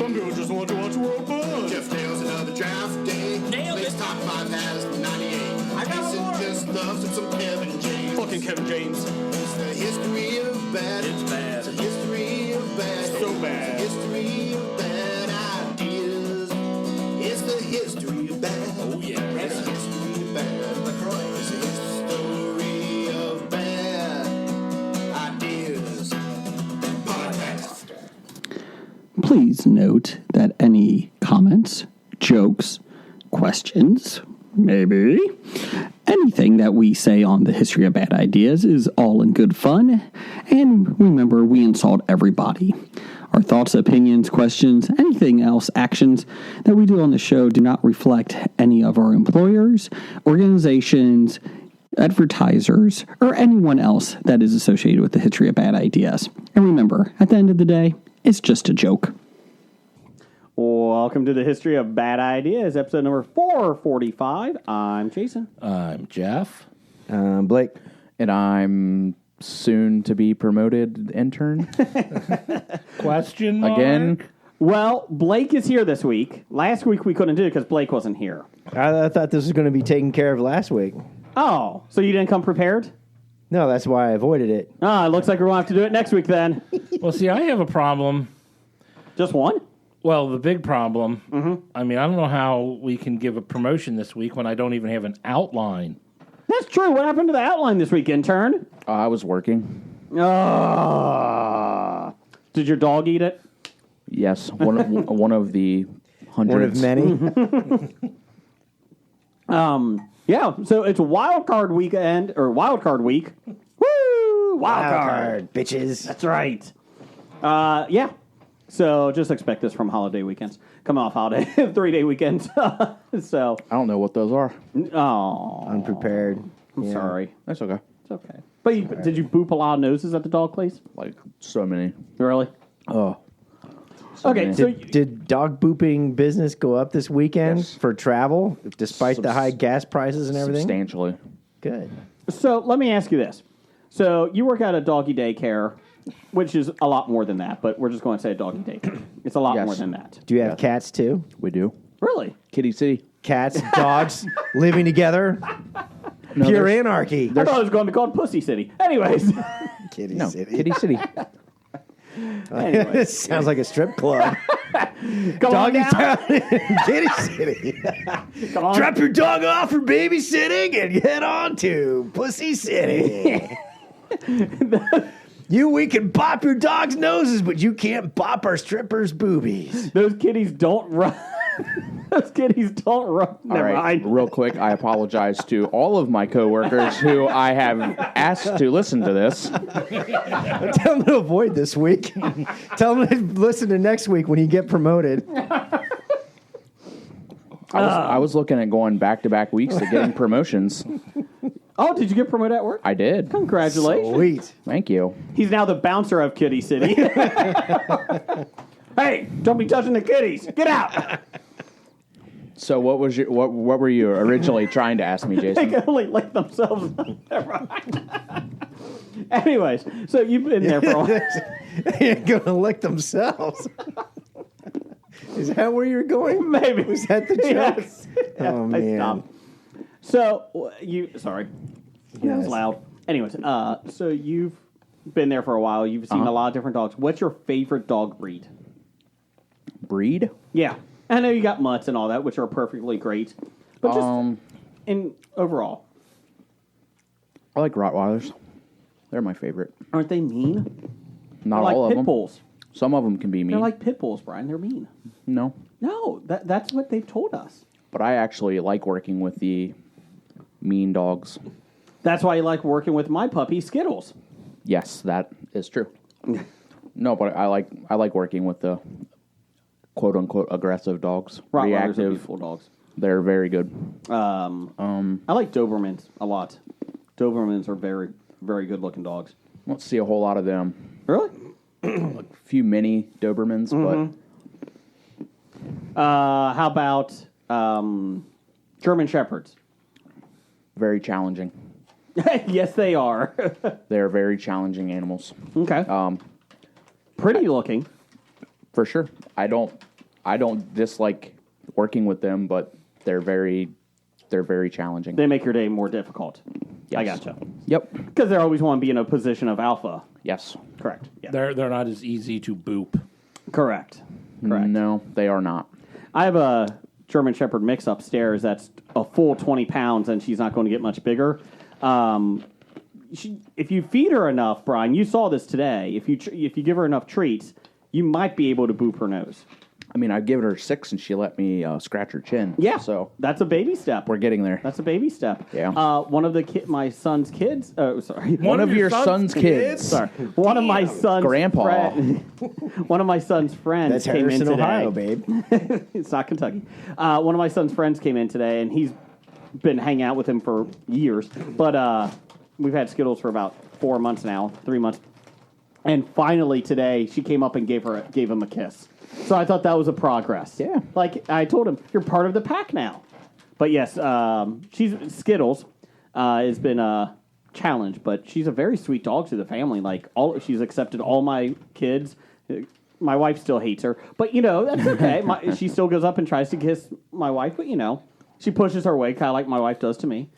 Some people just want to watch world fun. Jeff Tails, another draft day. Nailed Blake's it. top 5 has 98. I got Mason one more. just loves some Kevin James. Fucking Kevin James. It's the history of bad. It's bad. It's the history of bad. So bad. It's the history of bad ideas. It's the history of bad. Oh, yeah. It's the history of bad. LaCroix. It's the history of bad ideas. Podcast. Please note that any comments, jokes, questions, maybe anything that we say on the history of bad ideas is all in good fun. And remember, we insult everybody. Our thoughts, opinions, questions, anything else, actions that we do on the show do not reflect any of our employers, organizations, advertisers, or anyone else that is associated with the history of bad ideas. And remember, at the end of the day, it's just a joke. Welcome to the History of Bad Ideas, episode number 445. I'm Jason. I'm Jeff. Blake. And I'm soon to be promoted intern Question mark? again. Well, Blake is here this week. Last week we couldn't do it because Blake wasn't here. I thought this was going to be taken care of last week. Oh, so you didn't come prepared? No, that's why I avoided it. Ah, it looks like we're going to have to do it next week then. Well, see, I have a problem. Just one? Well, the big problem, I mean, I don't know how we can give a promotion this week when I don't even have an outline. That's true. What happened to the outline this week, intern? I was working. Did your dog eat it? Yes, one of the One hundreds. of many. Yeah, so it's wild card weekend, or wild card week. Woo! Wild card. bitches. That's right. Yeah. So just expect this from holiday weekends. Come off holiday, 3-day weekends. So, I don't know what those are. oh, Unprepared. I'm sorry. That's okay. It's okay. But did you boop a lot of noses at the dog place? Like so many. Really? Oh. Okay, so Did dog booping business go up this weekend Yes. for travel, despite the high gas prices and everything? Substantially. Good. so let me ask you this. So you work at a doggy daycare, which is a lot more than that, but we're just going to say a doggy daycare. It's a lot Yes. more than that. Do you have cats too? We do. Really? Kitty City. Cats, dogs, living together? No, Pure there's- anarchy. I thought it was going to be called Pussy City. Anyways. Kitty No, City. Kitty City. Anyways. This sounds like a strip club. Come on Doggy down. town in Kitty City. Come on. Drop your dog off for babysitting and head on to Pussy City. We can bop your dog's noses, but you can't bop our strippers' boobies. Those kitties don't run. Those kitties don't run. All Never right, mind. real quick, I apologize to all of my coworkers who I have asked to listen to this. Tell them to avoid this week. Tell them to listen to next week when you get promoted. I was looking at going back-to-back weeks to getting promotions. Oh, did you get promoted at work? I did. Congratulations. Sweet. Thank you. He's now the bouncer of Kitty City. Hey, don't be touching the kitties. Get out. So what was your what were you originally trying to ask me, They Jason? can only lick themselves. Never mind. Anyways, so you've been there for a while. They ain't going to lick themselves. Is that where you're going? Maybe. Was that the joke? Yes. Oh, I man. stopped. So, sorry. That was Yes. loud. Anyways, so you've been there for a while. You've seen a lot of different dogs. What's your favorite dog breed? Breed? Yeah. I know you got mutts and all that, which are perfectly great. But just in overall, I like Rottweilers. They're my favorite. aren't they mean? Not They're like all of pit them. bulls. Some of them can be mean. They're like pit bulls, Brian. They're mean. No. No, that's what they've told us. But I actually like working with the mean dogs. That's why you like working with my puppy, Skittles. Yes, that is true. No, but I like working with the quote unquote aggressive dogs. Rottweilers are Reactive. beautiful dogs. They're very good. I like Dobermans a lot. Dobermans are very, very good looking dogs. Don't see a whole lot of them. Really? A few mini Dobermans, How about German Shepherds? but very challenging. Yes, they are. They're very challenging animals. Okay. Pretty looking. For sure. I don't I don't dislike working with them, but they're very challenging. They make your day more difficult. I Yes. gotcha. Yep. Because they always want to be in a position of alpha. Yes. Correct. Yeah. They're not as easy to boop. Correct. Correct. No, they are not. I have a German Shepherd mix upstairs that's a full 20 pounds, and she's not going to get much bigger. If you feed her enough, Brian, you saw this today. If you give her enough treats, you might be able to boop her nose. I mean, I've given her 6 and she let me scratch her chin. Yeah. So that's a baby step. we're getting there. That's a baby step. Yeah. One of my son's kids. Sorry. One of your son's kids. Sorry. One of my son's Grandpa. One of my son's friends That's came in Harrison, today. Ohio, babe. It's not Kentucky. One of my son's friends came in today, and he's been hanging out with him for years. But we've had Skittles for about 4 months now, 3 months. And finally today, she came up and gave him a kiss. So I thought that was a progress. Yeah. Like I told him, you're part of the pack now. But yes, Skittles has been a challenge, but she's a very sweet dog to the family. Like she's accepted all my kids. My wife still hates her, but that's okay. She still goes up and tries to kiss my wife, but she pushes her away, kind of like my wife does to me.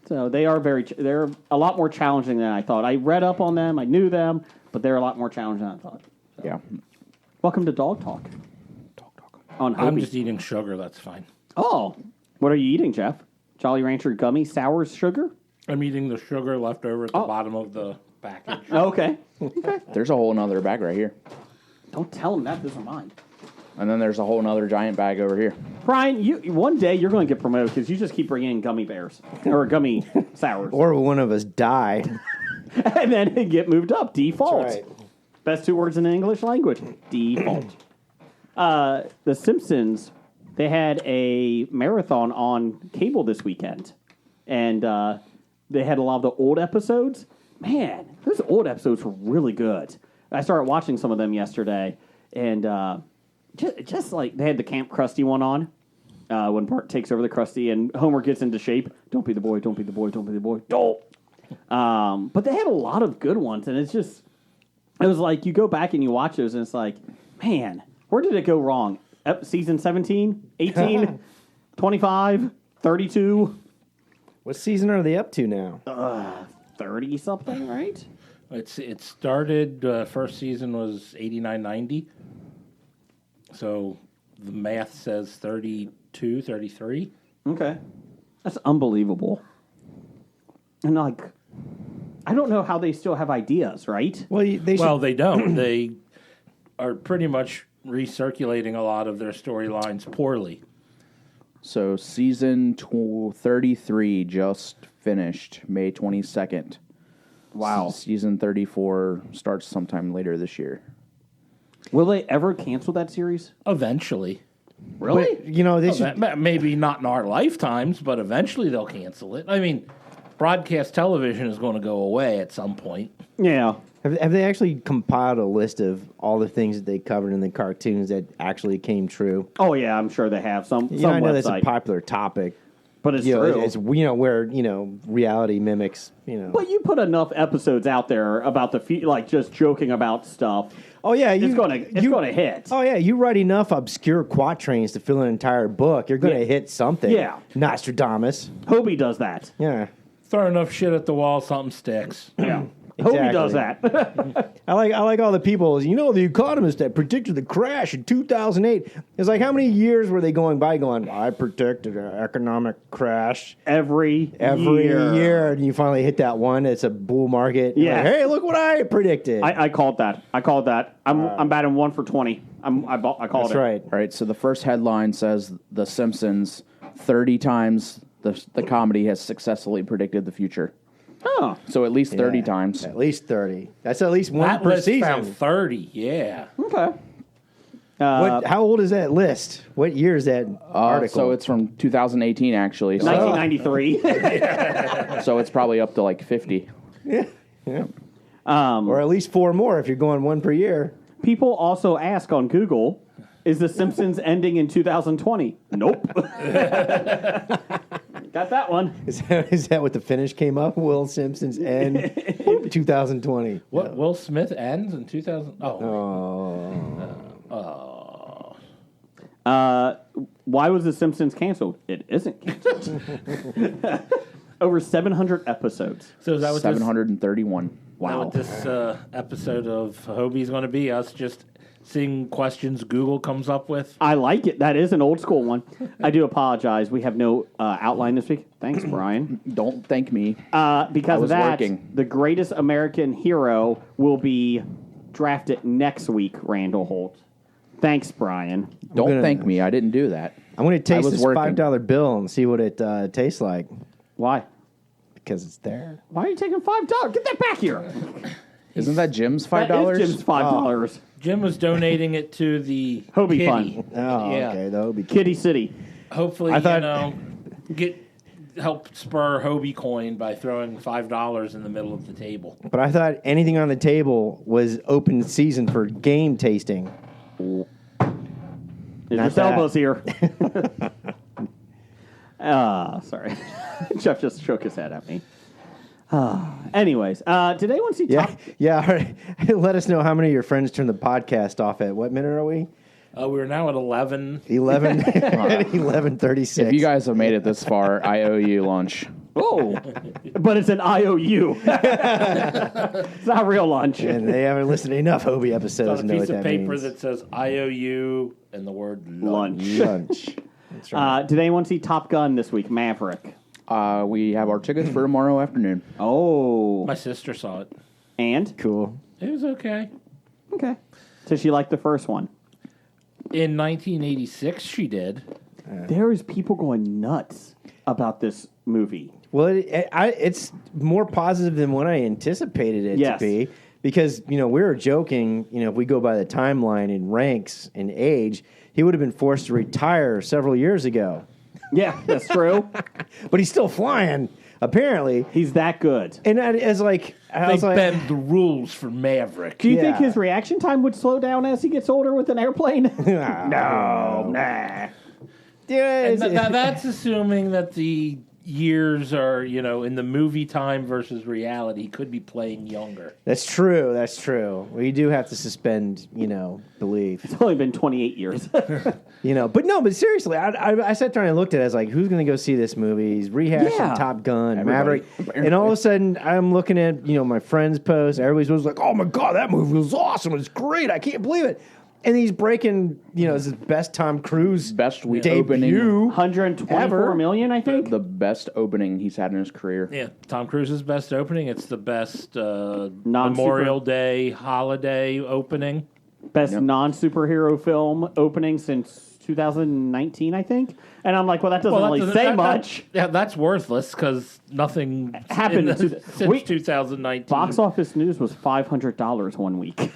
So they're a lot more challenging than I thought. I read up on them, I knew them, but they're a lot more challenging than I thought. Yeah. Welcome to Dog Talk. On I'm Hobie. just eating sugar. That's fine. Oh, what are you eating, Jeff? Jolly Rancher gummy sour sugar? I'm eating the sugar left over at the bottom of the package. Okay. There's a whole another bag right here. Don't tell him that. This is mine. And then there's a whole another giant bag over here. Brian, one day you're going to get promoted because you just keep bringing in gummy bears or gummy sours. Or one of us die. And then get moved up. Default. That's right. Best 2 words in the English language. Default. The Simpsons, they had a marathon on cable this weekend. And they had a lot of the old episodes. Man, those old episodes were really good. I started watching some of them yesterday. And just like they had the Camp Krusty one on. When Bart takes over the Krusty and Homer gets into shape. Don't be the boy, don't be the boy, don't be the boy. Don't. But they had a lot of good ones. And it was like you go back and you watch those and it's like, man, where did it go wrong? Season 17, 18, 25, 32? What season are they up to now? 30 something, right? It started, first season was 89-90. So the math says 32, 33. Okay. That's unbelievable. And I don't know how they still have ideas, right? Well, they should. Well, they don't. They are pretty much recirculating a lot of their storylines poorly. So season 33 just finished May 22nd. Wow. Season 34 starts sometime later this year. Will they ever cancel that series? Eventually. Really? But, they should. Maybe not in our lifetimes, but eventually they'll cancel it. I mean, broadcast television is going to go away at some point. Yeah. Have they actually compiled a list of all the things that they covered in the cartoons that actually came true? Oh, yeah, I'm sure they have some I know that's a website. popular topic. But it's You know, true. it's where reality mimics. But you put enough episodes out there about like just joking about stuff. Oh yeah, It's going to hit. Oh yeah, you write enough obscure quatrains to fill an entire book, you're going to hit something. Yeah. Nostradamus. Hobie does that. Yeah. Throw enough shit at the wall, something sticks. Yeah. Hobie does Exactly. that. I like all the people. The economist that predicted the crash in 2008. It's like, how many years were they going by going, I predicted an economic crash Every year, and you finally hit that one. It's a bull market. You're Yeah. like, hey, look what I predicted. I called that. I'm batting 1 for 20. I called That's it. right. All right, so the first headline says The Simpsons 30 times the comedy has successfully predicted the future. Oh. So at least 30 Yeah, times. At least 30. That's at least one That per list season. found 30, yeah. Okay. How old is that list? What year is that article? So it's from 2018, actually. So, 1993. so it's probably up to like 50. yeah. Or at least 4 more if you're going one per year. People also ask on Google, is The Simpsons ending in 2020? Nope. Got that one. Is that what the finish came up? Will Simpsons end 2020? What? Will Smith ends in 2000? Oh. Why was The Simpsons canceled? It isn't canceled. Over 700 episodes. So is that what 731. Wow. What this episode of Hobie's going to be? Us just seeing questions Google comes up with? I like it. That is an old school one. I do apologize. We have no outline this week. Thanks, Brian. Don't thank me. Because of that, working. the greatest American hero will be drafted next week, Randall Holt. Thanks, Brian. Don't thank me. I didn't do that. I'm going to taste was this working. $5 bill and see what it tastes like Why? because it's there. Why are you taking $5? Get that back here. Isn't that Jim's $5? That is Jim's $5. Jim was donating it to the Hobie kitty. Fund. Oh, Yeah. okay. That would be Kitty City. Hopefully, I thought- help spur Hobie coin by throwing $5 in the middle of the table. But I thought anything on the table was open season for game tasting. There's Not your that. elbows here. Sorry. Jeff just shook his head at me. Anyways, did anyone see Yeah, Top... yeah. All right. Let us know how many of your friends turned the podcast off at what minute are we? We're now at 11. 11:36. If you guys have made it this far, I owe you lunch. Oh, but it's an IOU. It's not real lunch. and they haven't listened to enough Hobie episodes Got to a know piece what of that paper means. that says IOU and the word lunch. Lunch. That's right. Did anyone see Top Gun this week, Maverick? We have our tickets for tomorrow afternoon. Oh. My sister saw it. And? Cool. It was okay. Okay. So she liked the first one. In 1986, she did. There is people going nuts about this movie. Well, it's more positive than what I anticipated it Yes. to be. Because, we were joking, if we go by the timeline in ranks and age, he would have been forced to retire several years ago. Yeah, that's true. But he's still flying, apparently. He's that good. And I was like... They bend the rules for Maverick. Do you think Yeah. his reaction time would slow down as he gets older with an airplane? no, Nah. Yeah, And that's assuming that the years are, in the movie time versus reality, could be playing younger. That's true. That's true. We do have to suspend, belief. It's only been 28 years. But seriously, I sat there and I looked at it. I was like, who's going to go see this movie? He's rehashing Yeah. Top Gun, Everybody. Maverick. And all of a sudden, I'm looking at, my friends' posts. Everybody's was like, oh my God, that movie was awesome. It's great. I can't believe it. And he's breaking, this is best Tom Cruise Best week debut. opening. 124 Ever. million, I think. The best opening he's had in his career. Yeah, Tom Cruise's best opening. It's the best Non-super- Memorial Day holiday opening. Best non-superhero film opening since 2019, I think. And I'm like, well, that doesn't really say much. That's worthless because nothing Happened since 2019. Box office news was $500 one week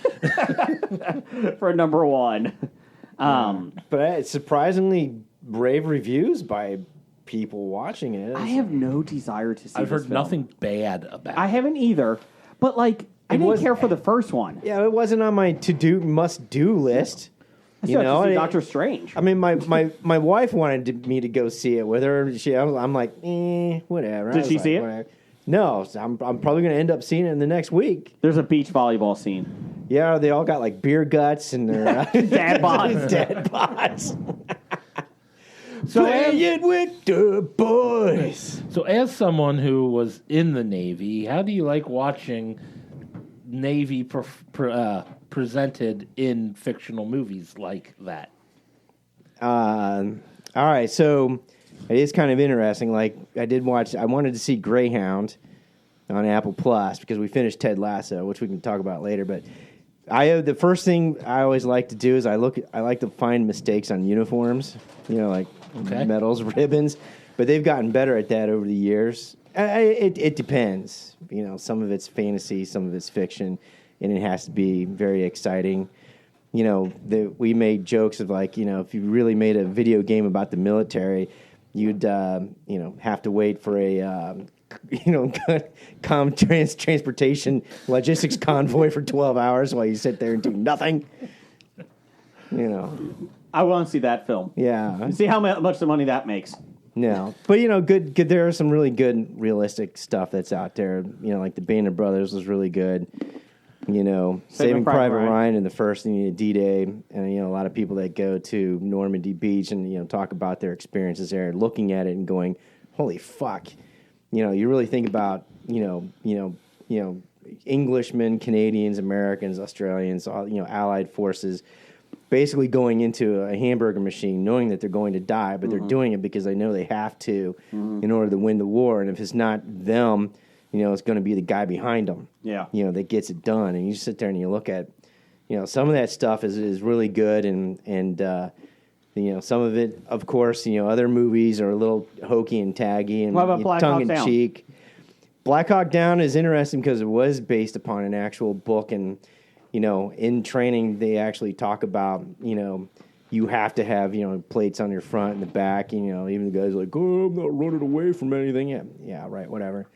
for number one. But it's surprisingly rave reviews by people watching it. I have no desire to see I've this heard film. nothing bad about I it. haven't either. But, I didn't was- care for the first one. Yeah, it wasn't on my must-do list. I still have to see I- Doctor Strange. I mean, my wife wanted me to go see it with her. I'm like, whatever. Did I was she like, see it? whatever. No, so I'm probably going to end up seeing it in the next week. There's a beach volleyball scene. Yeah, they all got like beer guts and their Dad bods. dad bods. So Play it with the boys. So, as someone who was in the Navy, how do you like watching Navy presented in fictional movies like that? All right, so it is kind of interesting. Like I wanted to see Greyhound on Apple Plus because we finished Ted Lasso, which we can talk about later. But the first thing I always like to do is I like to find mistakes on uniforms. Like medals, ribbons. But they've gotten better at that over the years. It depends. Some of it's fantasy, some of it's fiction, and it has to be very exciting. We made jokes of like, if you really made a video game about the military, you'd, have to wait for a, transportation logistics convoy for 12 hours while you sit there and do nothing. I want to see that film. Yeah. See how much the money that makes. No. But, good. There are some really good realistic stuff that's out there. Like the Band of Brothers was really good. Saving Private Ryan in the first D-Day, and a lot of people that go to Normandy Beach and talk about their experiences there, looking at it and going, "Holy fuck!" You really think about Englishmen, Canadians, Americans, Australians, all, Allied forces, basically going into a hamburger machine, knowing that they're going to die, but they're doing it because they know they have to in order to win the war, and if it's not them. It's going to be the guy behind them. Yeah. That gets it done. And you sit there and you look at, some of that stuff is really good, and some of it, of course, other movies are a little hokey and taggy and what about Black tongue Hawk in Down? cheek. Black Hawk Down is interesting because it was based upon an actual book, and in training they actually talk about you have to have plates on your front and the back. Even the guys are like, "Oh, I'm not running away from anything." Yeah, right, whatever.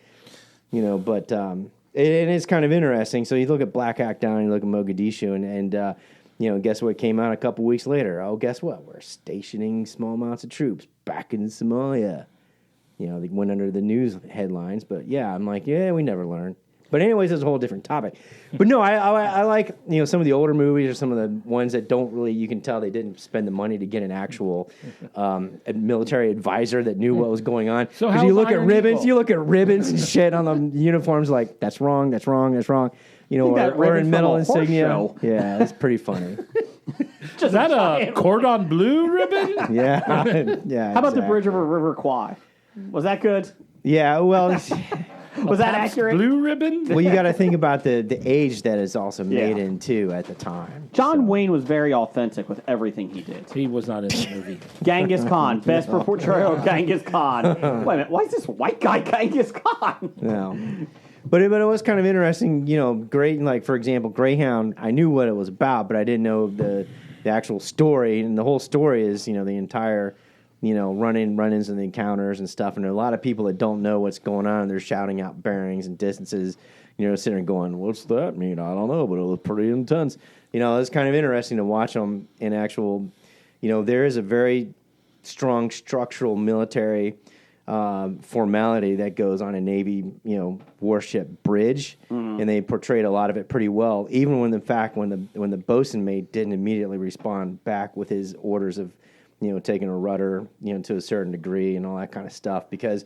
But it is kind of interesting. So you look at Black Hawk Down, you look at Mogadishu, and guess what came out a couple weeks later? Oh, guess what? We're stationing small amounts of troops back in Somalia. They went under the news headlines, but yeah, I'm like, yeah, we never learn. But anyways, that's a whole different topic. But no, I like some of the older movies or some of the ones that don't really. You can tell they didn't spend the money to get an actual a military advisor that knew what was going on. So because how's you look at Iron ribbons, Eagle? you look at ribbons and shit on the uniforms. Like that's wrong, that's wrong, that's wrong. that Or in ribbon's metal from a horse insignia. show. Yeah, it's pretty funny. Is that a cordon bleu ribbon? Yeah, yeah. How about the Bridge over River Kwai? Was that good? Yeah, well. Was that accurate? Blue ribbon? Well, you got to think about the age that is also made Yeah. in too at the time. John Wayne was very authentic with everything he did. He was not in the movie. Genghis Khan, best portrayal of Genghis Khan. Wait a minute, why is this white guy Genghis Khan? No. But it was kind of interesting, great. Like, for example, Greyhound, I knew what it was about, but I didn't know the actual story. And the whole story is, the entire, run-ins and the encounters and stuff. And there are a lot of people that don't know what's going on. They're shouting out bearings and distances, sitting there going, what's that mean? I don't know, but it was pretty intense. It's kind of interesting to watch them in actual, there is a very strong structural military formality that goes on a Navy, warship bridge, and they portrayed a lot of it pretty well. Even when the bosun mate didn't immediately respond back with his orders of, taking a rudder, to a certain degree and all that kind of stuff. Because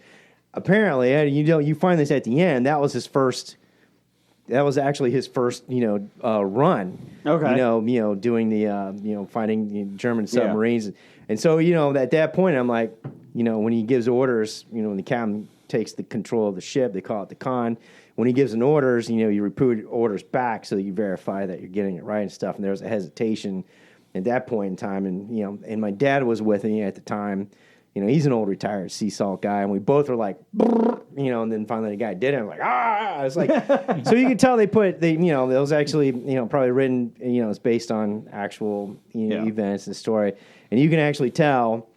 apparently, you find this at the end. That was his first. That was actually his first, run. Okay. Doing the, fighting the German submarines, and so at that point, I'm like. When he gives orders, when the captain takes the control of the ship, they call it the con. When he gives an orders, you repeat orders back so you verify that you're getting it right and stuff. And there was a hesitation at that point in time. And, and my dad was with me at the time. He's an old retired sea salt guy. And we both were like, and then finally the guy did it. I'm like, ah! I was like, so you can tell it was actually, probably written, it's based on actual events and story. And you can actually tell,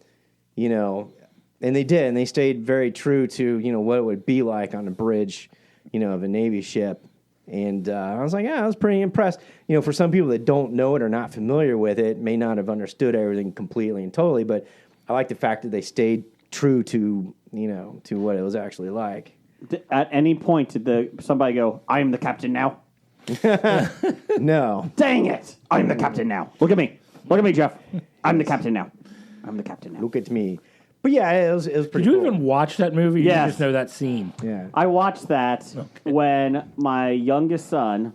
and they did, and they stayed very true to, what it would be like on a bridge, of a Navy ship. And I was like, yeah, I was pretty impressed. For some people that don't know it or not familiar with it, may not have understood everything completely and totally, but I like the fact that they stayed true to, to what it was actually like. At any point did somebody go, I am the captain now? No. Dang it! I am the captain now. Look at me. Look at me, Jeff. I'm the captain now. I'm the captain now. Look at me. But yeah, it was pretty Did you cool. even watch that movie? Or Yes. You just know that scene. Yeah. I watched that when my youngest son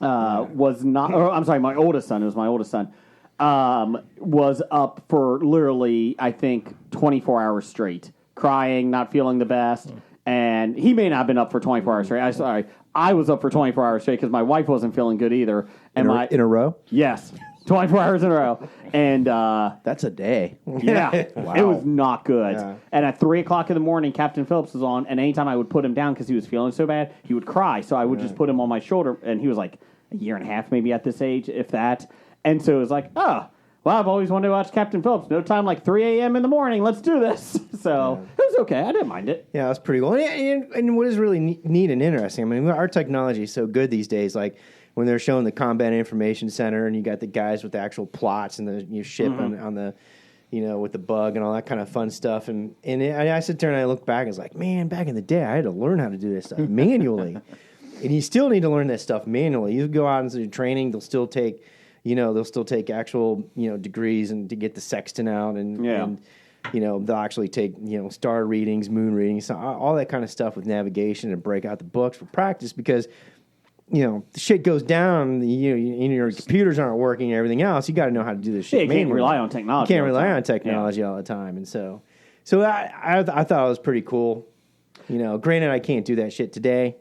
was not, or I'm sorry, my oldest son, it was my oldest son, was up for literally, I think, 24 hours straight, crying, not feeling the best. And he may not have been up for 24 hours straight. I was up for 24 hours straight because my wife wasn't feeling good either. And in a row? Yes. 24 hours in a row. And That's a day. yeah, Wow. it was not good. Yeah. And at 3 o'clock in the morning, Captain Phillips was on, and anytime I would put him down because he was feeling so bad, he would cry. So I would just put him on my shoulder, and he was like a year and a half maybe at this age, if that. And so it was like, oh, well, I've always wanted to watch Captain Phillips. No time like 3 a.m. in the morning. Let's do this. So it was okay. I didn't mind it. Yeah, that's pretty cool. And what is really neat and interesting, I mean, our technology is so good these days, like when they're showing the Combat Information Center and you got the guys with the actual plots and the ship on the, with the bug and all that kind of fun stuff. And I sit there and I look back and it's like, man, back in the day, I had to learn how to do this stuff manually. and you still need to learn that stuff manually. You go out and do training; they'll still take actual degrees and to get the sextant out, and they'll actually take star readings, moon readings, all that kind of stuff with navigation and break out the books for practice because. The shit goes down. Your computers aren't working and everything else. You got to know how to do this shit. Yeah, you can't rely on technology. You can't rely on technology all the time, and so I thought it was pretty cool. Granted, I can't do that shit today.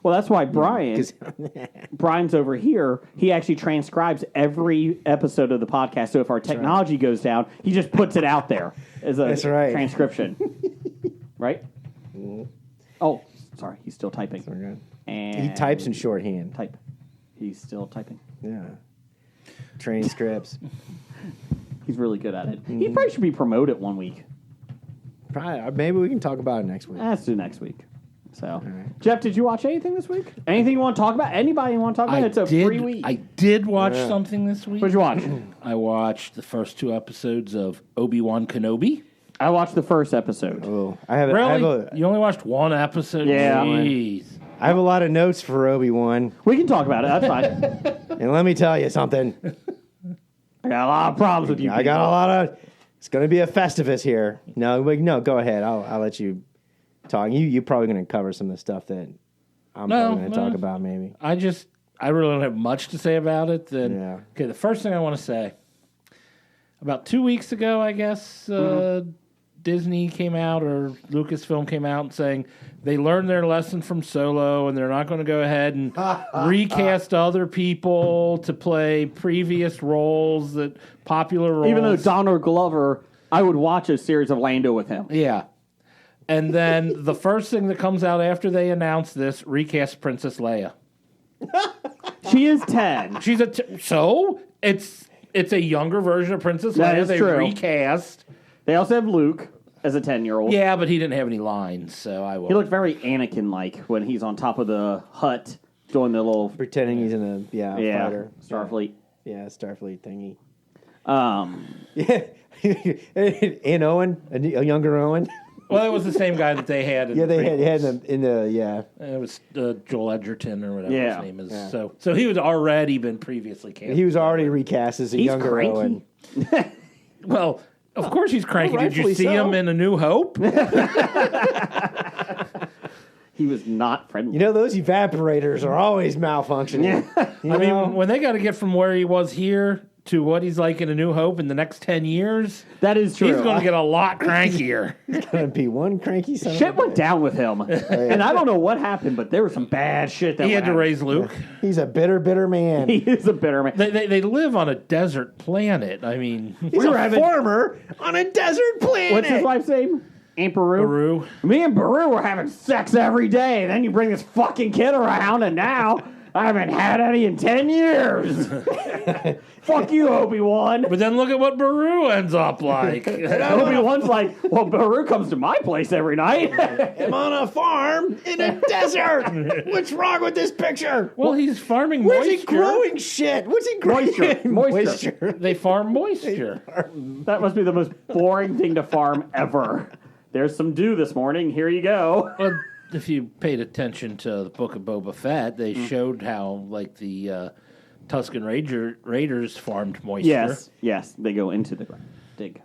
Well, that's why Brian's over here. He actually transcribes every episode of the podcast. So if our technology goes down, he just puts it out there as a transcription. Right? Mm-hmm. Oh, sorry. He's still typing. And he types in shorthand. Type. He's still typing. Yeah. Transcripts. He's really good at it. He probably should be promoted one week. Probably. Maybe we can talk about it next week. Let's do next week. So, Jeff, did you watch anything this week? Anything you want to talk about? Anybody you want to talk about? It's a free week. I did watch something this week. What'd you watch? I watched the first 2 episodes of Obi-Wan Kenobi. I watched the first episode. Oh, I haven't. Really? You only watched 1 episode? Yeah. Jeez. I have a lot of notes for Obi-Wan. We can talk about it. That's fine. And let me tell you something. I got a lot of problems with you. I got a lot of. It's going to be a Festivus here. No, go ahead. I'll let you talk. You're probably going to cover some of the stuff that I'm probably going to talk about. Maybe. I really don't have much to say about it. Okay, the first thing I want to say. About 2 weeks ago, I guess, Disney came out or Lucasfilm came out saying they learned their lesson from Solo and they're not going to go ahead and recast other people to play previous roles, popular roles. Even though Donald Glover, I would watch a series of Lando with him. Yeah. And then the first thing that comes out after they announce this, recast Princess Leia. She is 10. She's so it's a younger version of Princess Leia. They recast. They also have Luke as a 10-year-old. Yeah, but he didn't have any lines, so I will. He looked very Anakin-like when he's on top of the hut doing the little... Pretending he's in a fighter. Starfleet. Yeah, Starfleet thingy. And Owen, a younger Owen. Well, it was the same guy that they had. They had him in the It was Joel Edgerton or whatever his name is. Yeah. So he was already been previously cast. He was already recast as a younger cranky. Owen. Well, of course he's cranky. Did you rightfully see him in A New Hope? He was not friendly. Those evaporators are always malfunctioning. I mean, when they got to get from where he was here to what he's like in A New Hope in the next 10 years, that is true. He's going to get a lot crankier. He's going to be one cranky son. Shit went down with him, and I don't know what happened, but there was some bad shit that he had to raise Luke. He's a bitter man. He is a bitter man. They live on a desert planet. I mean, he's a farmer on a desert planet. What's his wife's name? Aunt Beru. Me and Beru were having sex every day. Then you bring this fucking kid around, and now I haven't had any in 10 years. Fuck you, Obi-Wan. But then look at what Beru ends up like. Obi-Wan's like, well, Beru comes to my place every night. I'm on a farm in a desert. What's wrong with this picture? Well, he's farming Where's moisture. he growing shit? What's he growing? Moisture. They farm moisture. That must be the most boring thing to farm ever. There's some dew this morning. Here you go. Well, if you paid attention to the Book of Boba Fett, they showed how, like, the Tusken Raiders farmed moisture. Yes, they go into the ground. Dig.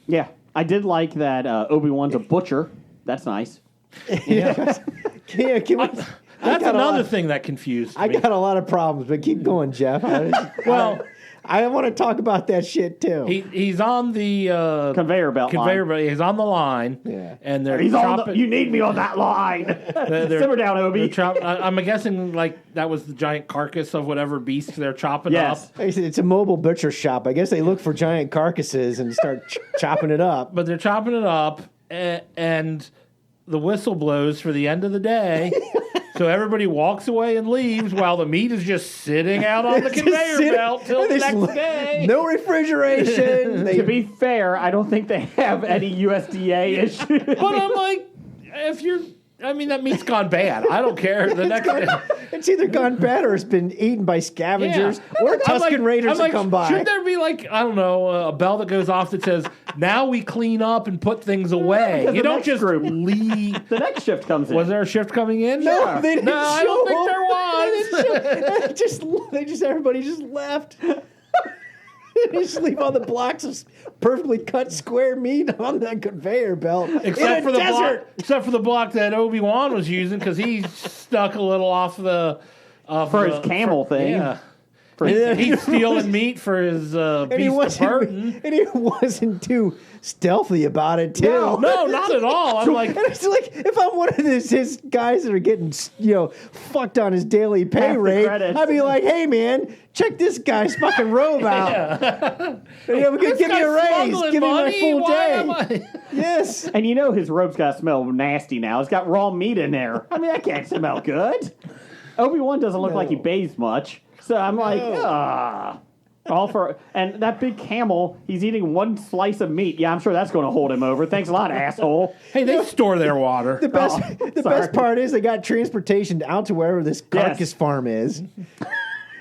Yeah. I did like that Obi-Wan's a butcher. That's nice. Can we... That's another thing that confused me. I got a lot of problems, but keep going, Jeff. I want to talk about that shit too. He's on the conveyor belt. He's on the line. Yeah, and they're he's chopping. on the, you need me on that line. Simmer down, Obi. I'm guessing like that was the giant carcass of whatever beast they're chopping up. It's a mobile butcher shop. I guess they look for giant carcasses and start chopping it up. But they're chopping it up, and the whistle blows for the end of the day. So everybody walks away and leaves while the meat is just sitting out on the conveyor belt till the next day. No refrigeration. To be fair, I don't think they have any USDA issues. But I'm like, that meat's gone bad. I don't care. The next day. It's either gone bad or it's been eaten by scavengers or Tusken Raiders have come by. Should there be be like, I don't know, a bell that goes off that says, now we clean up and put things away. because You the don't next just group- leave. The next shift comes in. Was there a shift coming in? No, they didn't No, I don't think there was. They just everybody just left. They just leave all the blocks of perfectly cut square meat on the conveyor belt Except in for a the desert. block, except for the block that Obi-Wan was using because he stuck a little off the For his camel thing. Yeah. For He's stealing meat for his And he beast of burden. wasn't too stealthy about it too. No, not at all. I'm like, And it's like if I'm one of his guys that are getting fucked on his daily pay Half the rate, credits. I'd be like, hey man, check this guy's fucking robe out. And give me a raise, give me my full day. Yes. And his robe's got to smell nasty now. It's got raw meat in there. I mean, that can't smell good. Obi-Wan doesn't look like he bathes much. So I'm like, all for, and that big camel, he's eating one slice of meat. Yeah, I'm sure that's going to hold him over. Thanks a lot, asshole. hey, they store their water. The best part is they got transportation out to wherever this carcass farm is.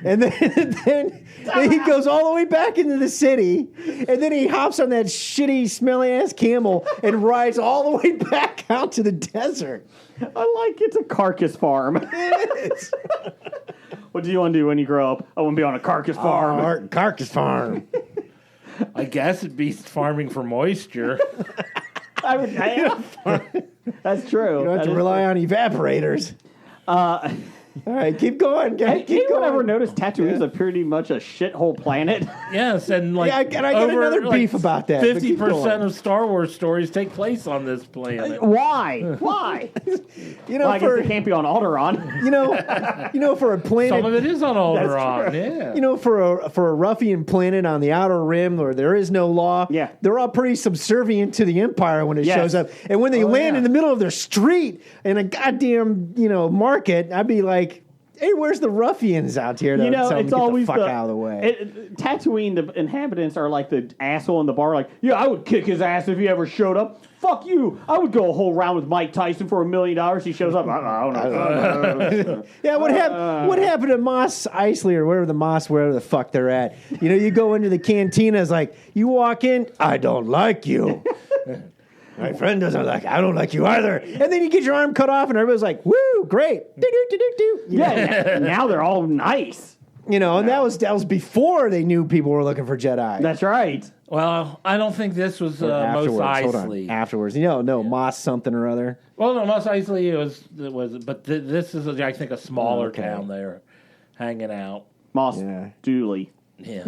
And then he goes all the way back into the city, and then he hops on that shitty, smelly-ass camel and rides all the way back out to the desert. I like it's a carcass farm. It is. What do you want to do when you grow up? I want to be on a carcass farm. Carcass farm. I guess it'd be farming for moisture. That's true. You don't have to rely on evaporators. All right, keep going. Hey, Keep anyone going. ever notice Tatooine is pretty much a shithole planet? Yes, and like Yeah, and I get another beef about that, but keep 50% going. of Star Wars stories take place on this planet. Why? Why? You I guess it can't be on Alderaan. For a planet. Some of it is on Alderaan. true. Yeah. For a ruffian planet on the outer rim where there is no law, Yeah. they're all pretty subservient to the Empire when it Yes. shows up. And when they land yeah. in the middle of their street in a goddamn market, I'd be like, hey, where's the ruffians out here? To tell them it's to get always the fuck out of the way. Tatooine, the inhabitants are like the asshole in the bar. Like, yeah, I would kick his ass if he ever showed up. Fuck you! I would go a whole round with Mike Tyson for $1 million. He shows up. I don't know. Yeah, what happened to Mos Eisley or wherever the fuck they're at? You go into the cantina, it's like, you walk in, I don't like you. My friend doesn't like, I don't like you either. And then you get your arm cut off and everybody's like, woo, great. Do-do-do-do-do. Yeah, now they're all nice. And that was before they knew people were looking for Jedi. That's right. Well, I don't think this was Mos Eisley. Afterwards. No, Moss something or other. Well, no, Mos Eisley it was, but this is, I think, a smaller Okay. town there, hanging out. Moss Yeah. Dooley. Yeah.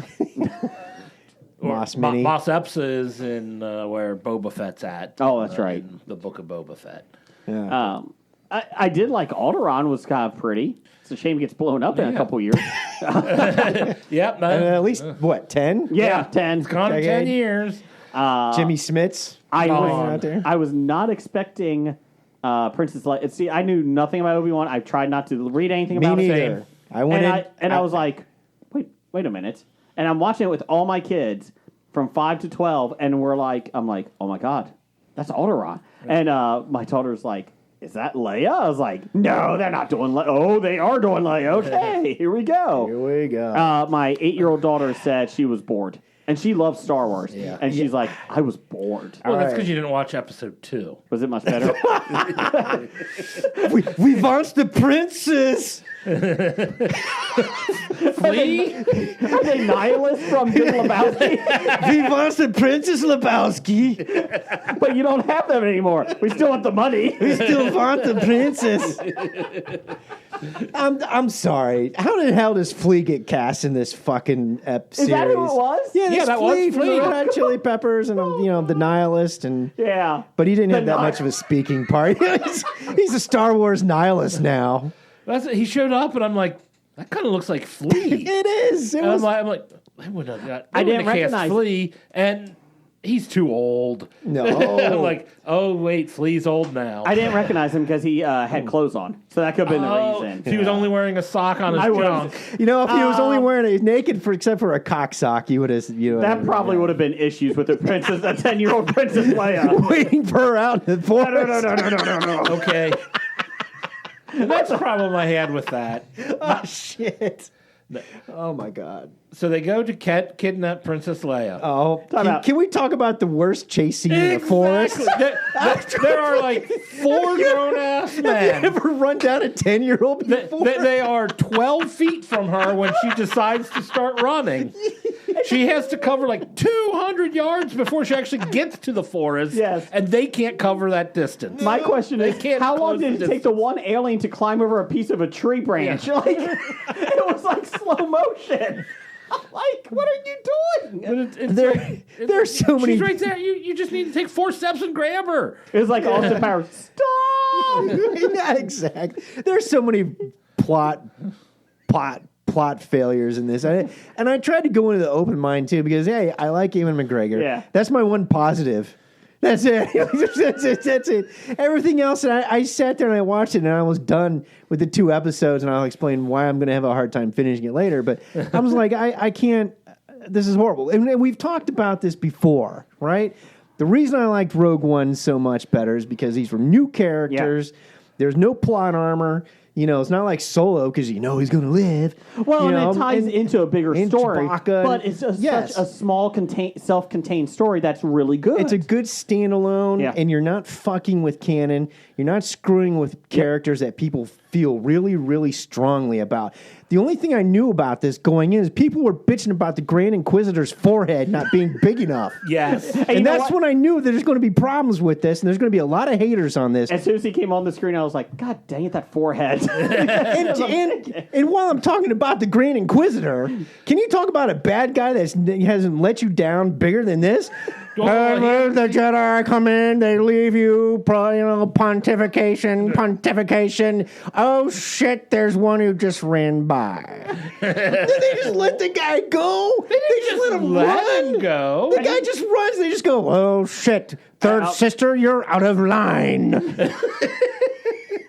Moss Mini. Mos Epsa is in where Boba Fett's at. Oh, that's right. In the Book of Boba Fett. Yeah. I did like Alderaan was kind of pretty. It's a shame it gets blown up in a couple years. Yep. At least, 10? Yeah, 10. It's gone Okay. 10 years. Jimmy Smits. I out there. was not expecting Princess Leia. See, I knew nothing about Obi-Wan. I tried not to read anything Me about it. neither. I went in. I was like, wait a minute. And I'm watching it with all my kids from 5 to 12, and I'm like, oh my God, that's Alderaan. And my daughter's like, is that Leia? I was like, no, they're not doing Leia. Oh, they are doing Leia. Okay, here we go. Here we go. My 8-year-old daughter said she was bored. And she loves Star Wars. Yeah. And she's like, I was bored. Well, that's right. because you didn't watch episode 2. Was it much better? we want the princess. Flea? Are they nihilists from Big Lebowski? We want the Princess Lebowski. But you don't have them anymore. We still want the money. We still want the princess. I'm sorry. How the hell does Flea get cast in this fucking series? Is that who it was? Yeah, Yeah, that was Flea from the Flea. Red Hot Chili Peppers and the nihilist and. Yeah. But he didn't have The that much of a speaking part. He's a Star Wars nihilist now. He showed up, and I'm like, that kind of looks like Flea. It is. It And was. I'm like, I wouldn't have got. I didn't wouldn't have cast recognize- Flea, and he's too old. No. I'm like, oh wait, Flea's old now. I didn't recognize him because he had clothes on. So that could have been the reason. He was only wearing a sock on his I would've- junk. If he was only wearing it naked except for a cock sock, you would have. That probably would have been issues with the princess, a 10-year-old Princess Leia. waiting for her out in the forest. No. Okay. And that's the problem I had with that. Oh shit. Oh my god. So they go to kidnap Princess Leia. Oh, out. can we talk about the worst chase scene in the forest? There are like 4 grown-ass men. Ever run down a 10-year-old before? They are 12 feet from her when she decides to start running. She has to cover like 200 yards before she actually gets to the forest. Yes. And they can't cover that distance. My question is, can't how long close did the it take the one alien to climb over a piece of a tree branch? Yeah. Like, it was like slow motion. Like, what are you doing? But There's so many. She's right there. You just need to take 4 steps and grab her. It was like Austin Powers. Stop! Yeah, exactly. There's so many plot failures in this. And I tried to go into the open mind too because hey, I like Ewan McGregor. Yeah. That's my one positive. That's it. That's it. Everything else, and I sat there and I watched it, and I was done with the 2 episodes, and I'll explain why I'm going to have a hard time finishing it later. But I was like, I can't. This is horrible. And we've talked about this before, right? The reason I liked Rogue One so much better is because these were new characters. Yeah. There's no plot armor. You know, it's not like Solo because you know he's going to live. Well, and it ties into a bigger story, Chewbacca, but it's such a small, self-contained story that's really good. It's a good standalone, and you're not fucking with canon. You're not screwing with characters that people feel really, really strongly about. The only thing I knew about this going in is people were bitching about the Grand Inquisitor's forehead not being big enough. Yes. And that's when I knew that there's going to be problems with this, and there's going to be a lot of haters on this. As soon as he came on the screen, I was like, God dang it, that forehead. and while I'm talking about the Grand Inquisitor, can you talk about a bad guy that hasn't let you down bigger than this? The Jedi come in, they leave you, pontification. Oh shit, there's one who just ran by. They just let the guy go. They just let him run. Go. The guy just runs. They just go, oh shit, third sister, you're out of line.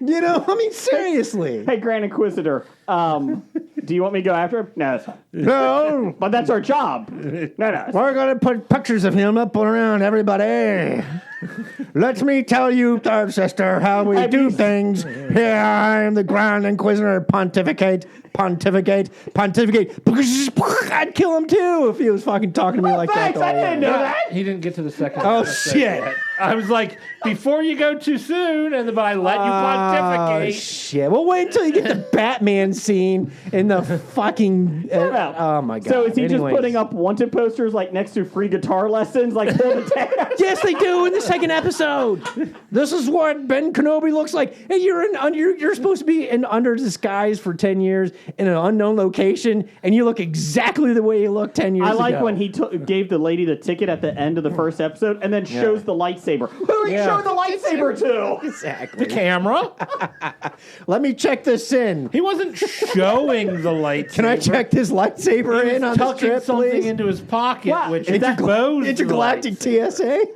You know, I mean, seriously. Hey, Grand Inquisitor, do you want me to go after him? No, that's fine. No. But that's our job. No. We're going to put pictures of him up around everybody. Let me tell you, third sister, how we do things. Here I am, the Grand Inquisitor, pontificate. I'd kill him too if he was fucking talking to me like thanks, that. I didn't know that. He didn't get to the second. Oh, episode shit. yet. I was like, before you go too soon, but I let you pontificate. Oh, shit. Well, wait until you get the Batman scene in the fucking... oh, my God. So is he just putting up wanted posters like next to free guitar lessons? Like, yes, they do in the second episode. This is what Ben Kenobi looks like. Hey, you're supposed to be under disguise for 10 years in an unknown location, and you look exactly the way you looked 10 years ago. I like when he gave the lady the ticket at the end of the first episode and then shows the lightsaber. Who are you showing the lightsaber to? Exactly. The camera. Let me check this in. He wasn't showing the lightsaber. Can I check this lightsaber in on the strip, something please? into his pocket, which exposed intergalactic TSA?